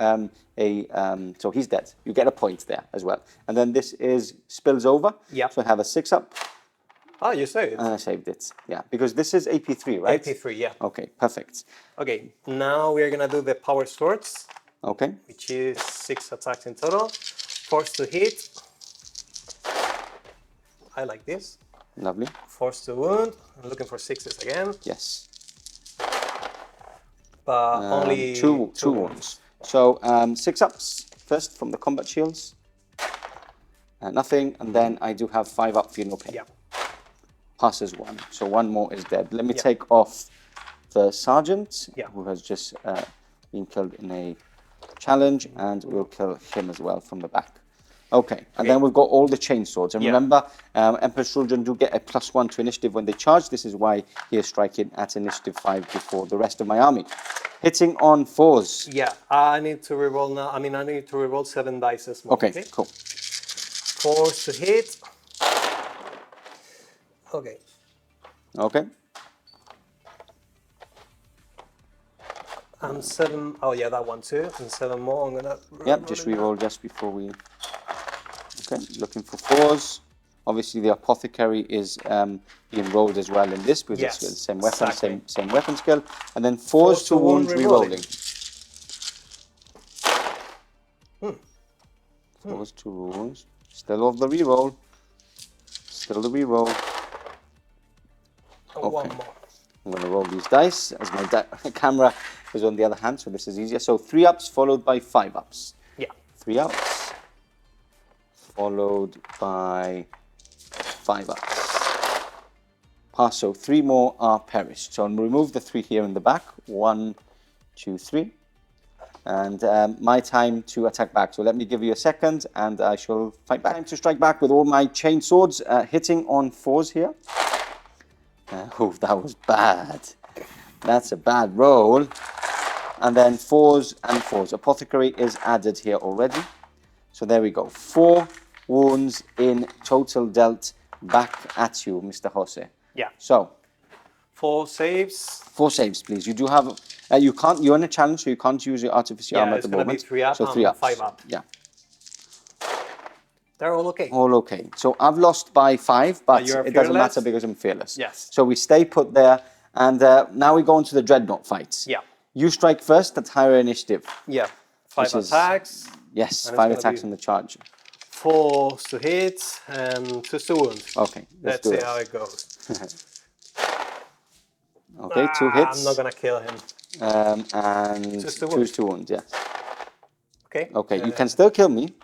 so he's dead. You get a point there as well. And then this is spills over. Yeah. So I have a 6 up. Oh, you saved it. And I saved it. Yeah, because this is AP3, right? AP3, yeah. Okay, perfect. Okay, now we're gonna do the Power Swords, Okay. which is 6 attacks in total. Force to hit. I like this. Lovely. Force to wound. I'm looking for 6s again, Yes. but only two wounds. So 6 ups first from the combat shields. Nothing, and then I do have 5 up for you, no pain. Yeah. Passes 1, so 1 more is dead. Let me take off the sergeant, who has just been killed in a challenge, and we'll kill him as well from the back. Okay, and then we've got all the chainswords. And remember, Emperor's Children do get a +1 to initiative when they charge. This is why he is striking at initiative 5 before the rest of my army. Hitting on 4s. Yeah, I need to reroll now. I need to reroll 7 dice more. Okay, cool. Force to hit. Okay. Okay. And 7. Oh yeah, that one too. And 7 more. I'm gonna. Yep, just reroll just before we. Okay, looking for 4s. Obviously, the Apothecary is being rolled as well in this because it's the same weapon, exactly. same weapon skill. And then 4s to wound, rerolling. 4s to wounds. Still off the reroll. Still the reroll. Oh, one more. I'm going to roll these dice as my camera is on the other hand, so this is easier. So 3 ups followed by 5 ups. Yeah. 3 ups. followed by 5 ups. Pass, so 3 more are perished. So I'll remove the 3 here in the back. 1, 2, 3. And my time to attack back. So let me give you a second and I shall fight back. Time to strike back with all my chainswords, hitting on 4s here. Oh, that was bad. That's a bad roll. And then 4s and 4s. Apothecary is added here already. So there we go. 4 wounds in total dealt back at you, Mr. Jose. Yeah. So 4 saves. 4 saves, please. You do have. You can't. You're in a challenge, so you can't use your Artificer armor at the moment. It's going to be 3 up so 3 and ups. 5 up. Yeah. They're all okay. All okay. So I've lost by 5, but it doesn't matter because I'm fearless. Yes. So we stay put there, and now we go into the Dreadnought fight. Yeah. You strike first. That's higher initiative. Yeah. 5 attacks. Yes, 5 attacks on the charge. 4 to hit and 2 to wound. Okay. Let's see how it goes. Okay, 2 hits. I'm not gonna kill him. And 2 to wound. Yes. Okay. Okay, you can still kill me.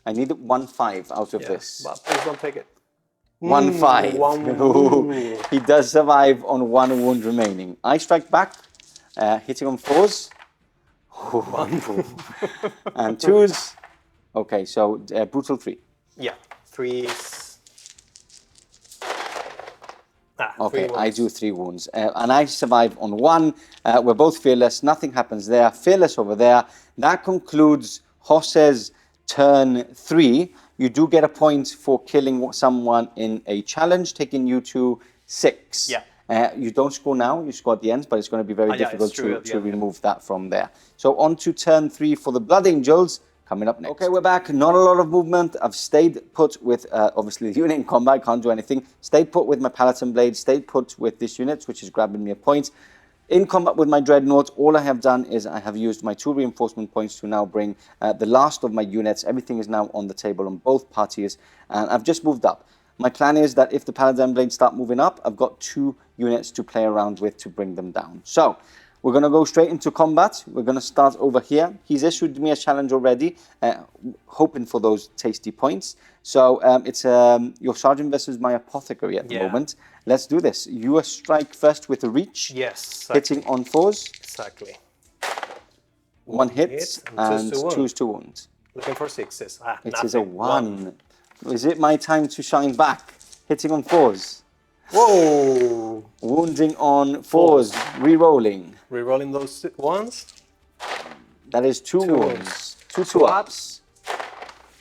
I need 1/5 out of this. But please don't take it. 1/5. 1 wound. He does survive on 1 wound remaining. I strike back, hitting on 4s. And 2s. Okay, so brutal 3. Yeah, 3s. Okay, I do 3 wounds. And I survive on 1. We're both fearless. Nothing happens there. Fearless over there. That concludes Jose's turn 3. You do get a point for killing someone in a challenge, taking you to 6. Yeah. You don't score now, you score at the end, but it's going to be very difficult to remove that from there. So on to turn 3 for the Blood Angels, coming up next. Okay, we're back. Not a lot of movement. I've stayed put with, obviously, the unit in combat. Can't do anything. Stayed put with my Paladin Blade. Stayed put with this unit, which is grabbing me a point. In combat with my Dreadnought, all I have done is I have used my 2 reinforcement points to now bring the last of my units. Everything is now on the table on both parties, and I've just moved up. My plan is that if the Paladin Blades start moving up, I've got 2 units to play around with to bring them down. So, we're going to go straight into combat. We're going to start over here. He's issued me a challenge already, hoping for those tasty points. So, it's your Sergeant versus my Apothecary at the moment. Let's do this. You strike first with a reach. Yes. Exactly. Hitting on 4s. Exactly. 1 hit and 2 to wound. Looking for 6s. It is a 1. Is it my time to shine back? Hitting on 4s. Whoa! Wounding on 4s. Rerolling. Rerolling those 1s. That is 2 wounds. 2 ups.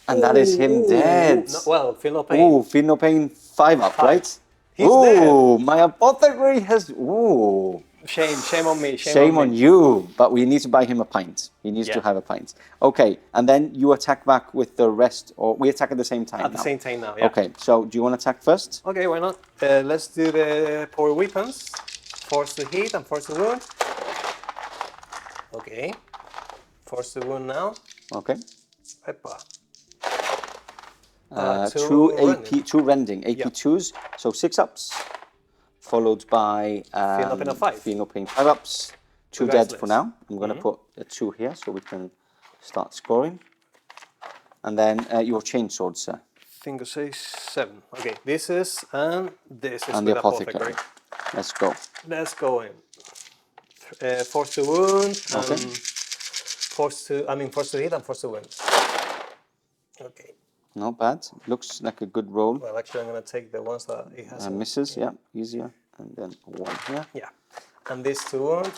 And that is him dead. No, well, feel no pain. Ooh, feel no pain. 5 up, right? He's dead. My Apothecary has. Ooh. Shame on me. Shame on you. But we need to buy him a pint. He needs to have a pint. Okay, and then you attack back with the rest, or we attack at the same time. At the same time now. Yeah. Okay, so do you want to attack first? Okay, why not? Let's do the power weapons. Force to hit and force to wound. Okay. Force to wound now. Okay. Epa. 2 AP, 2 rending, AP2s, so 6 ups, followed by Feel no pain of 5. Feel no pain 5 ups, 2 dead for now. I'm going to put a 2 here so we can start scoring. And then your chainsword, sir. Finger says 7. Okay, this is, and this is and with the Apothecary. Let's go. Let's go in. Force to wound, Okay. force to hit and force to wound. Okay. Not bad. Looks like a good roll. Well, actually, I'm going to take the ones that it has. Misses, yeah, easier. And then 1 here. Yeah. And this to wound.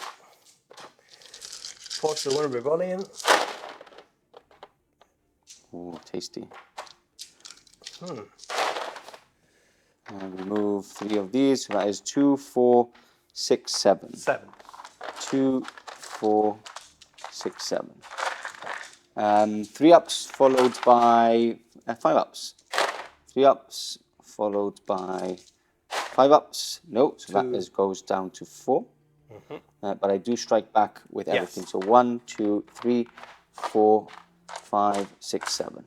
Force to wound, rerolling. Ooh, tasty. And remove 3 of these. So that is 2, 4, 6, 7. 7. 2, 4, 6, 7. 3 ups followed by 5 ups. 3 ups followed by 5 ups. No, so that goes down to 4. But I do strike back with everything. So 1, 2, 3, 4, 5, 6, 7.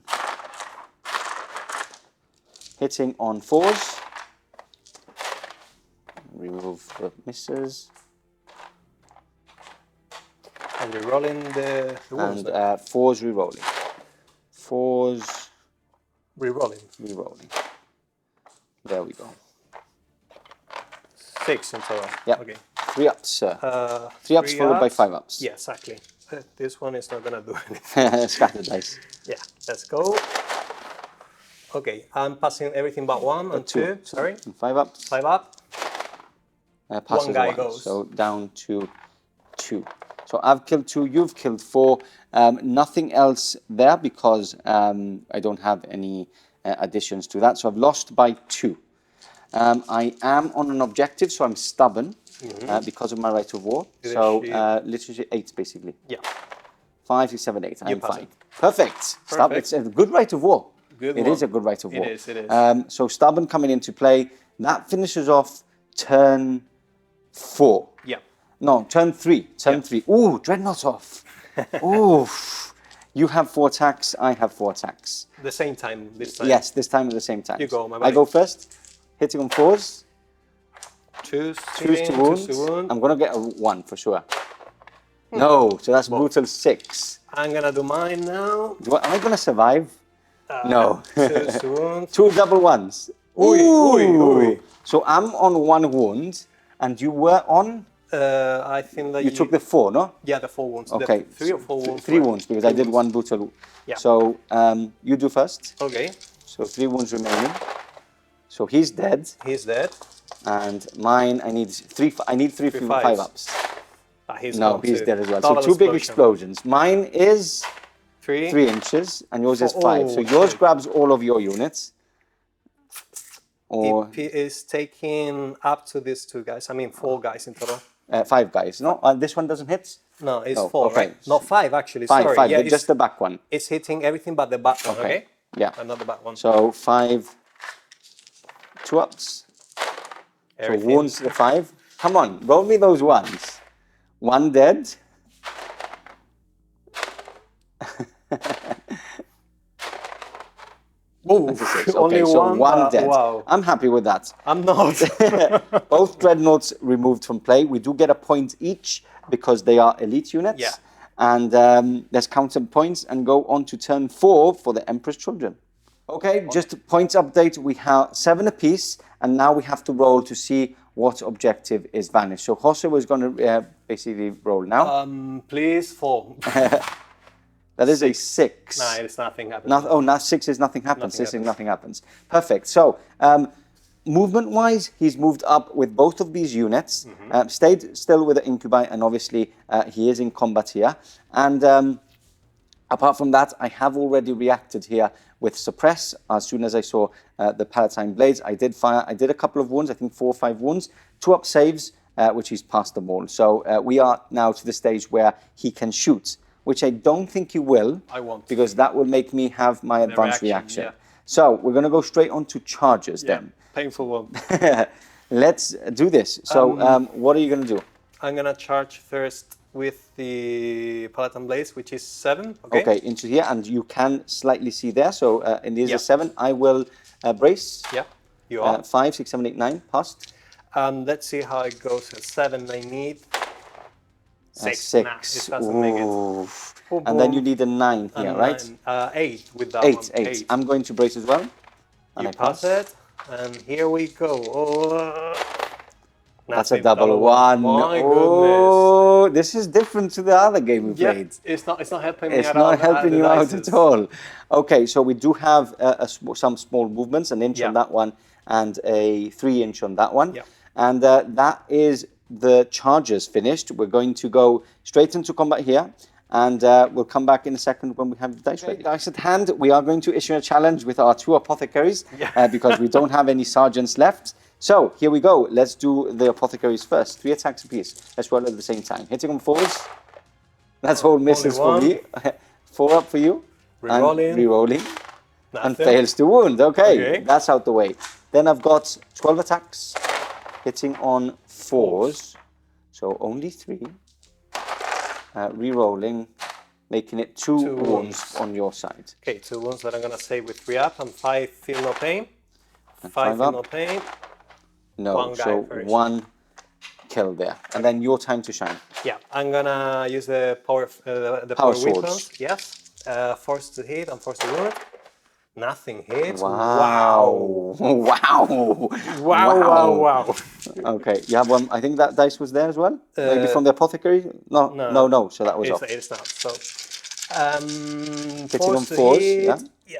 Hitting on 4s. Remove the misses. And rerolling the wounds. And 4s rerolling. 4s Rerolling. Rerolling. There we go. 6 in total. Yeah. Okay. 3 ups, sir. 3 ups followed by 5 ups. Yeah, exactly. This one is not gonna do anything. Scattered dice. Yeah, let's go. Okay, I'm passing everything but 1 and 2. Sorry. And 5 ups. 5 up. Passes One guy 1. goes. So down to 2. So I've killed 2, you've killed 4. Nothing else there because I don't have any additions to that. So I've lost by 2. I am on an objective, so I'm stubborn because of my Rite of War. So literally 8 basically. Yeah. 5, 6, 7, 8. I'm pass fine. it. Perfect. It's a good Rite of War. Good It one. is a good Rite of War. It is, it is. So stubborn coming into play. That finishes off turn 4. Yeah. No, turn 3. Turn 3. Ooh, Dreadnought off. Ooh. You have 4 attacks, I have 4 attacks. The same time this time. Yes, this time at the same time. You go, my I buddy. go first. Hitting on 4s. Choose to wound. I'm going to get a 1 for sure. No, so that's brutal 6. I'm gonna do mine now. Am I going to survive? No. Choose to wound. 2 double 1s. Ooh. So I'm on 1 wound, and you were on? I think that You took the 4, no? Yeah, the 4 wounds. Okay. The 3 or 4 wounds. 3 wounds, because I did 1 brutal. Yeah. So you do first. Okay. So 3 wounds remaining. So he's dead. He's dead. And mine, I need 3 5 ups. He's No, gone he's too. dead as well. Double So 2 big explosions. Mine is 3 inches, and yours is 5. So Oh, yours shit. grabs all of your units. Or It is taking up to these 2 guys. I mean 4 guys in total. 5 guys. No, this one doesn't hit. No, it's Oh, 4, okay. right? No, 5 actually. 5, Sorry. 5. Yeah, Just the back one. it's hitting everything but the back one. Okay. Yeah. And not the back one. So 5, 2 ups. Everything. So wounds to the 5. Come on, roll me those ones. 1 dead. Ooh, That's a 6. only Okay, so 1 dead. Wow. I'm happy with that. I'm not. Both dreadnoughts removed from play. We do get a point each because they are elite units. Yeah. And let's count some points and go on to turn 4 for the Emperor's Children. Okay, just a points update. We have 7 apiece, and now we have to roll to see what objective is vanished. So Jose was going to basically roll now. Please 4. That is a 6. Nah, it's nothing happening. Now 6 is nothing happens. 6 is nothing happens. Perfect. So movement-wise, he's moved up with both of these units, stayed still with the Incubi, and obviously he is in combat here. And apart from that, I have already reacted here with Suppress. As soon as I saw the Palatine Blades, I did fire. I did a couple of wounds, I think 4 or 5 wounds, 2 up saves, which he's passed them all. So we are now to the stage where he can shoot, which I don't think he will. I won't. Because that will make me have my advanced reaction. Yeah. So we're going to go straight on to charges then. Painful one. Let's do this. So what are you going to do? I'm going to charge first with the Palatine Blaze, which is 7. Okay. Okay, into here, and you can slightly see there. So in these are 7. I will brace. Yeah, you are. 5, 6, 7, 8, 9, passed. Let's see how it goes. At 7, I need 6. 6. Nah, it doesn't make it. Oof. Boom, And then boom. you need a 9 here, And right? 8 with that 8, one. 8. I'm going to brace as well. And You I pass it, and here we go. Oh, That's a nothing, double 1. My Oh, this is different to the other game we goodness. played. Yeah, it's not helping me It's at all. not helping the you out dices. at all. Okay, so we do have some small movements, an inch on Yeah. that one and a 3-inch on that one. Yeah. And that is the charges finished. We're going to go straight into combat here. And we'll come back in a second when we have the dice ready. Dice at hand, we are going to issue a challenge with our 2 apothecaries because we don't have any sergeants left. So here we go. Let's do the apothecaries first. 3 attacks apiece. Let's roll at the same time. Hitting on 4s. That's all misses for me. 4 up for you. Rerolling. And rerolling. And Nothing. fails to wound. Okay, Okay. that's out the way. Then I've got 12 attacks. Hitting on 4s. So only 3. Rerolling, making it 2 wounds on your side. Okay, 2 wounds that I'm going to save with 3 up, and 5 feel no pain. 5 5 feel up. no pain. No, One guy so first. 1 kill there. And then your time to shine. Yeah, I'm going to use the power Power power swords. weapons. Yes. Force to hit and force to wound. Nothing hits. Wow. Wow. Wow. Okay, you have one. I think that dice was there as well. Maybe from the Apothecary. No. So that was off. It's not. So, Hitting on force to 4s. hit. Yeah.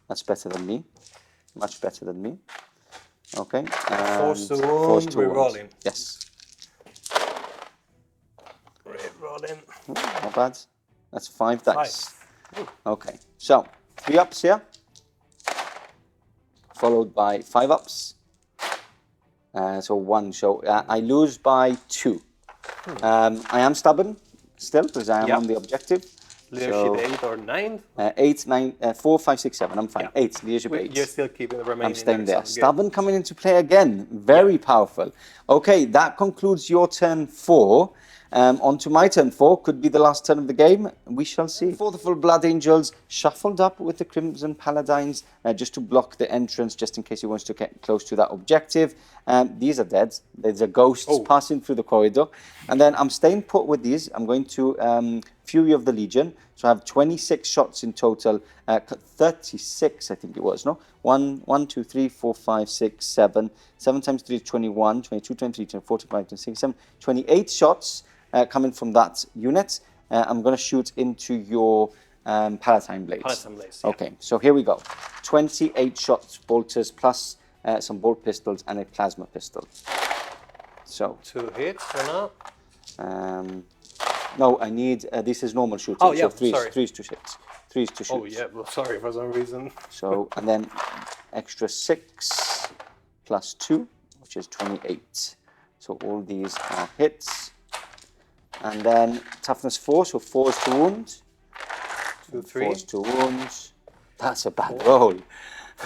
That's better than me. Much better than me. Okay. Force to force wound. to wound. Re-rolling. Yes. Re-rolling. Not bad. That's 5 dice. Okay. So 3 ups here, followed by 5 ups. So 1. So I lose by 2. I am stubborn still because I am on the objective. Leadership 8 or 9? 8, 9, 4, 5, 6, 7. I'm fine. 8. Leadership 8. You're still keeping the remaining. I'm staying there. Stubborn coming into play again. Very powerful. Okay, that concludes your turn 4. On to my turn 4. Could be the last turn of the game. We shall see. For the full Blood Angels, shuffled up with the Crimson Paladins, just to block the entrance, just in case he wants to get close to that objective. These are dead. There's a ghost passing through the corridor. And then I'm staying put with these. I'm going to Fury of the Legion. So I have 26 shots in total. 36, I think it was, no? 1, 2, 3, 4, 5, 6, 7. 7 times 3 is 21, 22, 23, 24, 25, 26, 27. 28 shots. Coming from that unit, I'm going to shoot into your Palatine Blades. Palatine Blades, Okay, so here we go. 28 shots, bolters, plus some bolt pistols and a plasma pistol. So 2 hits or not? No, I need, this is normal shooting. Oh, yeah, so 3 sorry. 3 to hit. 3 to shoot. Oh, yeah, well, sorry for some reason. So, and then extra 6 plus 2, which is 28. So all these are hits. And then toughness 4, so 4 is to wound. 2, 3. 4 is to wound. That's a bad roll.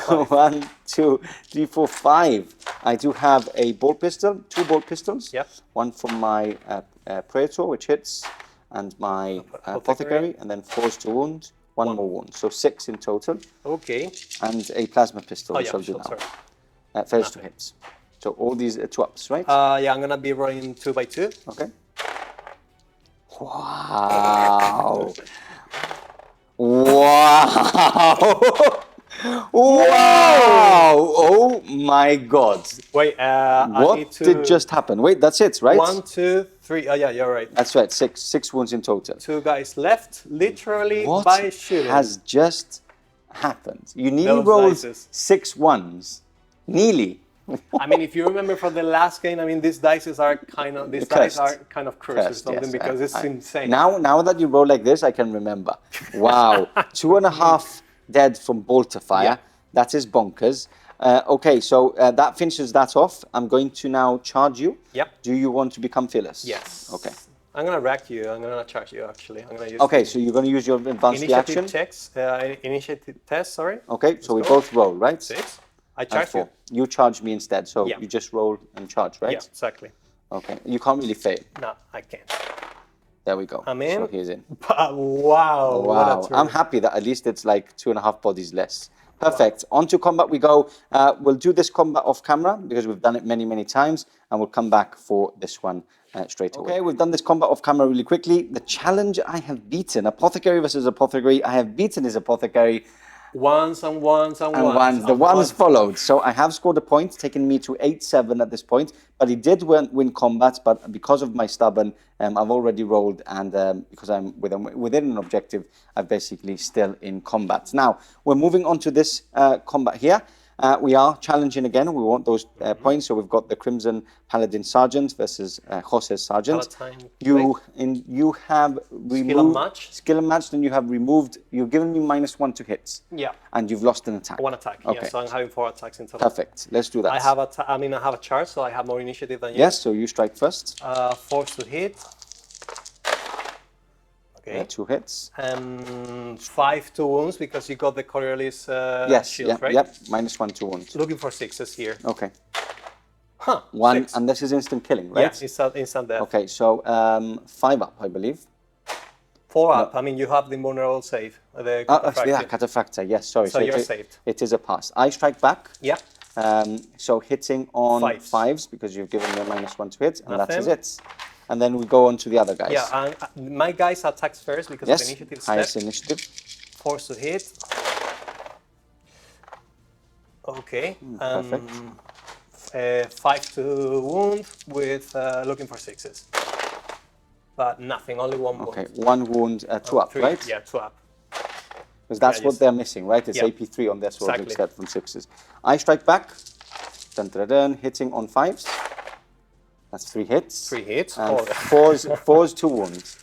1, 2, 3, 4, 5. I do have a bolt pistol, 2 bolt pistols. Yep. One from my Praetor, which hits, and my Apothecary, and then 4 is to wound, 1 more wound. So 6 in total. Okay. And a plasma pistol, which I'll do now. Fails to hit. So all these are 2 ups, right? Yeah, I'm going to be rolling 2 by 2. Okay. Wow. Wow. Wow. Oh my God. Wait, what did just happen? Wait, that's it, right? 1, 2, 3. Oh, yeah, you're right. That's right. 6 wounds in total. 2 guys left, literally What by shooting. has just happened? You nearly rolled 6 ones. Nearly. I mean, if you remember from the last game, I mean, these dice are kind of cursed or something, yes. because it's insane. Now that you roll like this, I can remember. Wow, 2.5 dead from bolter fire. Yeah. That is bonkers. Okay, so that finishes that off. I'm going to now charge you. Yep. Do you want to become fearless? Yes. Okay. I'm gonna rack you. I'm gonna charge you. Actually, I'm gonna use. Okay, so you're going to use your advanced reaction. Initiative test. Sorry. Okay, so we both roll, right? 6. I charge you. You charge me instead, so you just roll and charge, right? Yeah, exactly. Okay, you can't really fail. No, I can't. There we go. I'm in. So he's in. Wow. Wow. I'm happy that at least it's like 2.5 bodies less. Perfect. Wow. On to combat we go. We'll do this combat off camera because we've done it many, many times, and we'll come back for this one straight away. Okay, we've done this combat off camera really quickly. The challenge I have beaten, Apothecary versus Apothecary, I have beaten his Apothecary. Ones. The ones followed. So I have scored a point, taking me to 8-7 at this point. But he did win combat. But because of my stubborn, I've already rolled, and because I'm within an objective, I'm basically still in combat. Now we're moving on to this combat here. We are challenging again. We want those points. So we've got the Crimson Paladin Sergeant versus Jose's Sergeant. You have removed skill and match. Then you have removed. You've given me -1 to hits. Yeah. And you've lost an attack. 1 attack. Okay. Yeah. So I'm having 4 attacks in total. Perfect. Let's do that. I have a charge, so I have more initiative than you. Yes. So you strike first. Force to hit. Okay. 2 hits. 5 to wounds because you got the Coriolis shield, right? Yep. -1 to wounds. Looking for 6s here. Okay. Huh. 1, 6. and this is instant killing, right? Yeah, instant death. Okay, so 5 up, I believe. 4 up. No. I mean, you have the vulnerable save. The cataphractor. Yes, sorry. So you're saved. It is a pass. I strike back. Yeah. So hitting on 5s because you've given me a -1 to hit, and that is it. And then we go on to the other guys. Yeah, my guys attacks first because of the initiative step. Highest initiative. Force to hit. Okay. Perfect. 5 to wound with looking for 6s. But nothing, only one wound. Okay, 1 wound, 2 up, 3, right? Yeah, 2 up. Because that's Yeah, what yes. they're missing, right? It's Yeah. AP3 on their swords Exactly. instead from 6s. I strike back. Dun, dun, dun, hitting on 5s. That's 3 hits. 3 hits. And Oh, 4's 2 wounds.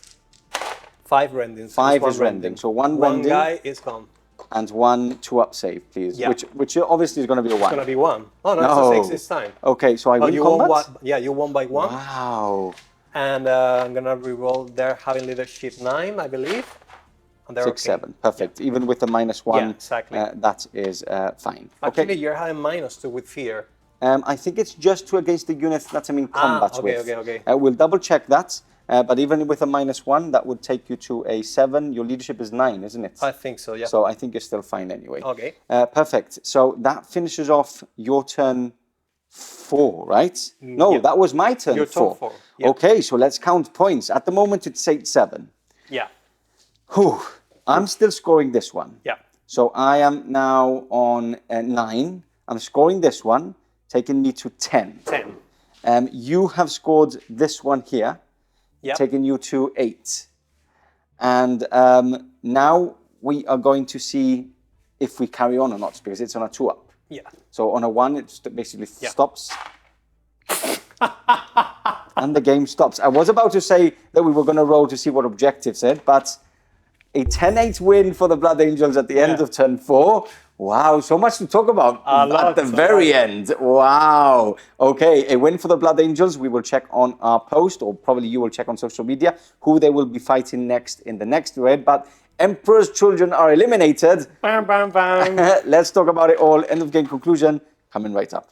5 rendings. 5 Just is one rending. So one One rending. guy is gone. And 1 2-up save, please. Yeah. Which obviously is going to be a 1. It's gonna be 1. Oh no, No. it's a 6 this time. Okay, so I Oh, win you combat? won what? Yeah, you won by 1. Wow. And I'm gonna reroll. They're having leadership 9, I believe. And they're 6, okay. 7. Perfect. Even with the -1, Yeah, exactly. that is fine. Actually, Okay. you're having -2 with fear. I think it's just to against the units that I'm in combat okay, with. okay. We'll double check that. But even with a -1, that would take you to a 7. Your leadership is 9, isn't it? I think so, yeah. So I think you're still fine anyway. Okay. Perfect. So that finishes off your turn 4, right? No, yeah. that was my turn Your 4. turn 4, yeah. Okay, so let's count points. At the moment, it's 8-7. Yeah. Whew. I'm still scoring this one. Yeah. So I am now on 9. I'm scoring this one, taking me to 10. 10. You have scored this one here, Yeah. taking you to 8. And now we are going to see if we carry on or not, because it's on a 2-up. Yeah. So on a 1, it basically Yeah. stops. And the game stops. I was about to say that we were going to roll to see what objective said, but a 10-8 win for the Blood Angels at the end of turn 4. Wow, so much to talk about at the very end. Wow. Okay, a win for the Blood Angels. We will check on our post, or probably you will check on social media, who they will be fighting next in the next raid. But Emperor's Children are eliminated. Bam, bam, bam. Let's talk about it all. End of game conclusion coming right up.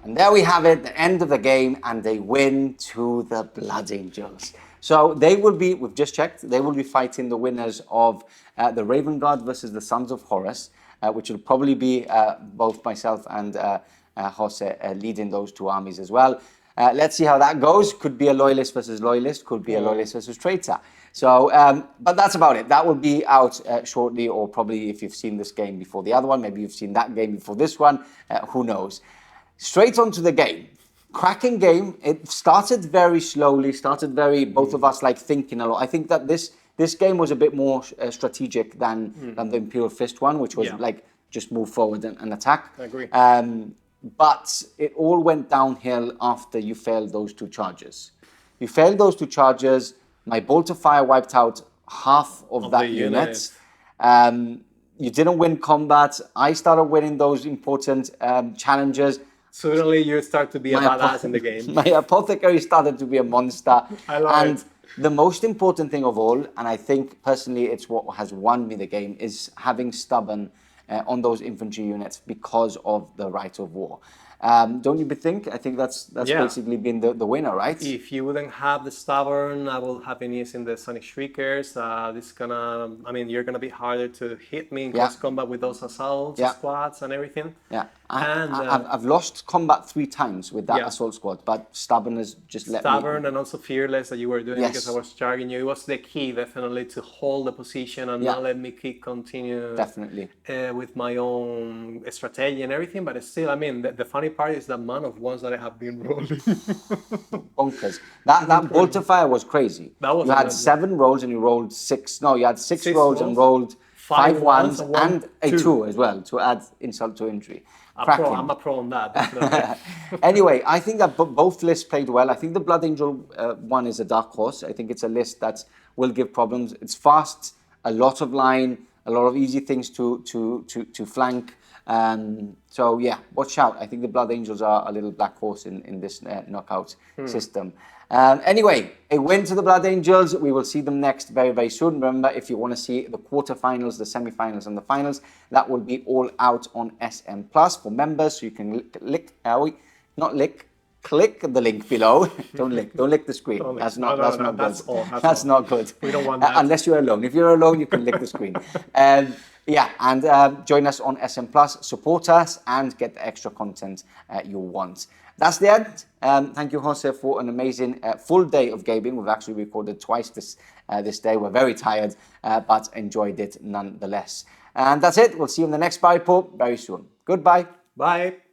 And there we have it, the end of the game, and they win to the Blood Angels. So they will be, we've just checked, they will be fighting the winners of the Raven Guard versus the Sons of Horus, which will probably be both myself and Jose leading those 2 armies as well. Let's see how that goes. Could be a loyalist versus loyalist, could be a loyalist versus traitor. So, but that's about it. That will be out shortly, or probably if you've seen this game before the other one, maybe you've seen that game before this one, who knows. Straight onto the game. Cracking game. It started very slowly, both of us like thinking a lot. I think that this game was a bit more strategic than the Imperial Fist one, which was like just move forward and attack. I agree. But it all went downhill after you failed those 2 charges. You failed those 2 charges. My Bolter Fire wiped out half of that unit. You didn't win combat. I started winning those important challenges. Suddenly you start to be a badass in the game. My Apothecary started to be a monster. I love it. The most important thing of all, and I think personally it's what has won me the game, is having stubborn on those infantry units because of the Rite of War. Don't you think? I think that's basically been the winner, right? If you wouldn't have the stubborn, I will have Aeneas in the Sonic Shriekers. This is gonna, I mean, you're gonna be harder to hit me in close combat with those assault squads and everything. Yeah, and I've lost combat 3 times with that assault squad, but stubborn has just let me. Stubborn and also fearless that you were doing because I was charging you. It was the key, definitely, to hold the position and not let me continue. Definitely. With my own strategy and everything, but still, I mean, the funny part is the amount of ones that I have been rolling. Bonkers. That Bolter Fire was crazy. That was you had 7 rolls and you rolled 6. No, you had 6 rolls and rolled 5 ones and a 2 as well to add insult to injury. I'm a pro on that. Anyway, I think that both lists played well. I think the Blood Angel one is a dark horse. I think it's a list that will give problems. It's fast, a lot of line, a lot of easy things to flank. So yeah, watch out. I think the Blood Angels are a little black horse in this knockout system. Anyway, a win to the Blood Angels. We will see them next very, very soon. Remember, if you want to see the quarterfinals, the semifinals, and the finals, that will be all out on SM Plus for members. So you can click the link below. Don't lick the screen. That's not good. That's not good. We don't want that. Unless you're alone. If you're alone, you can lick the screen. Yeah, and join us on SM Plus, support us, and get the extra content you want. That's the end. Thank you, Jose, for an amazing full day of gaming. We've actually recorded twice this day. We're very tired, but enjoyed it nonetheless. And that's it. We'll see you in the next Bible very soon. Goodbye. Bye.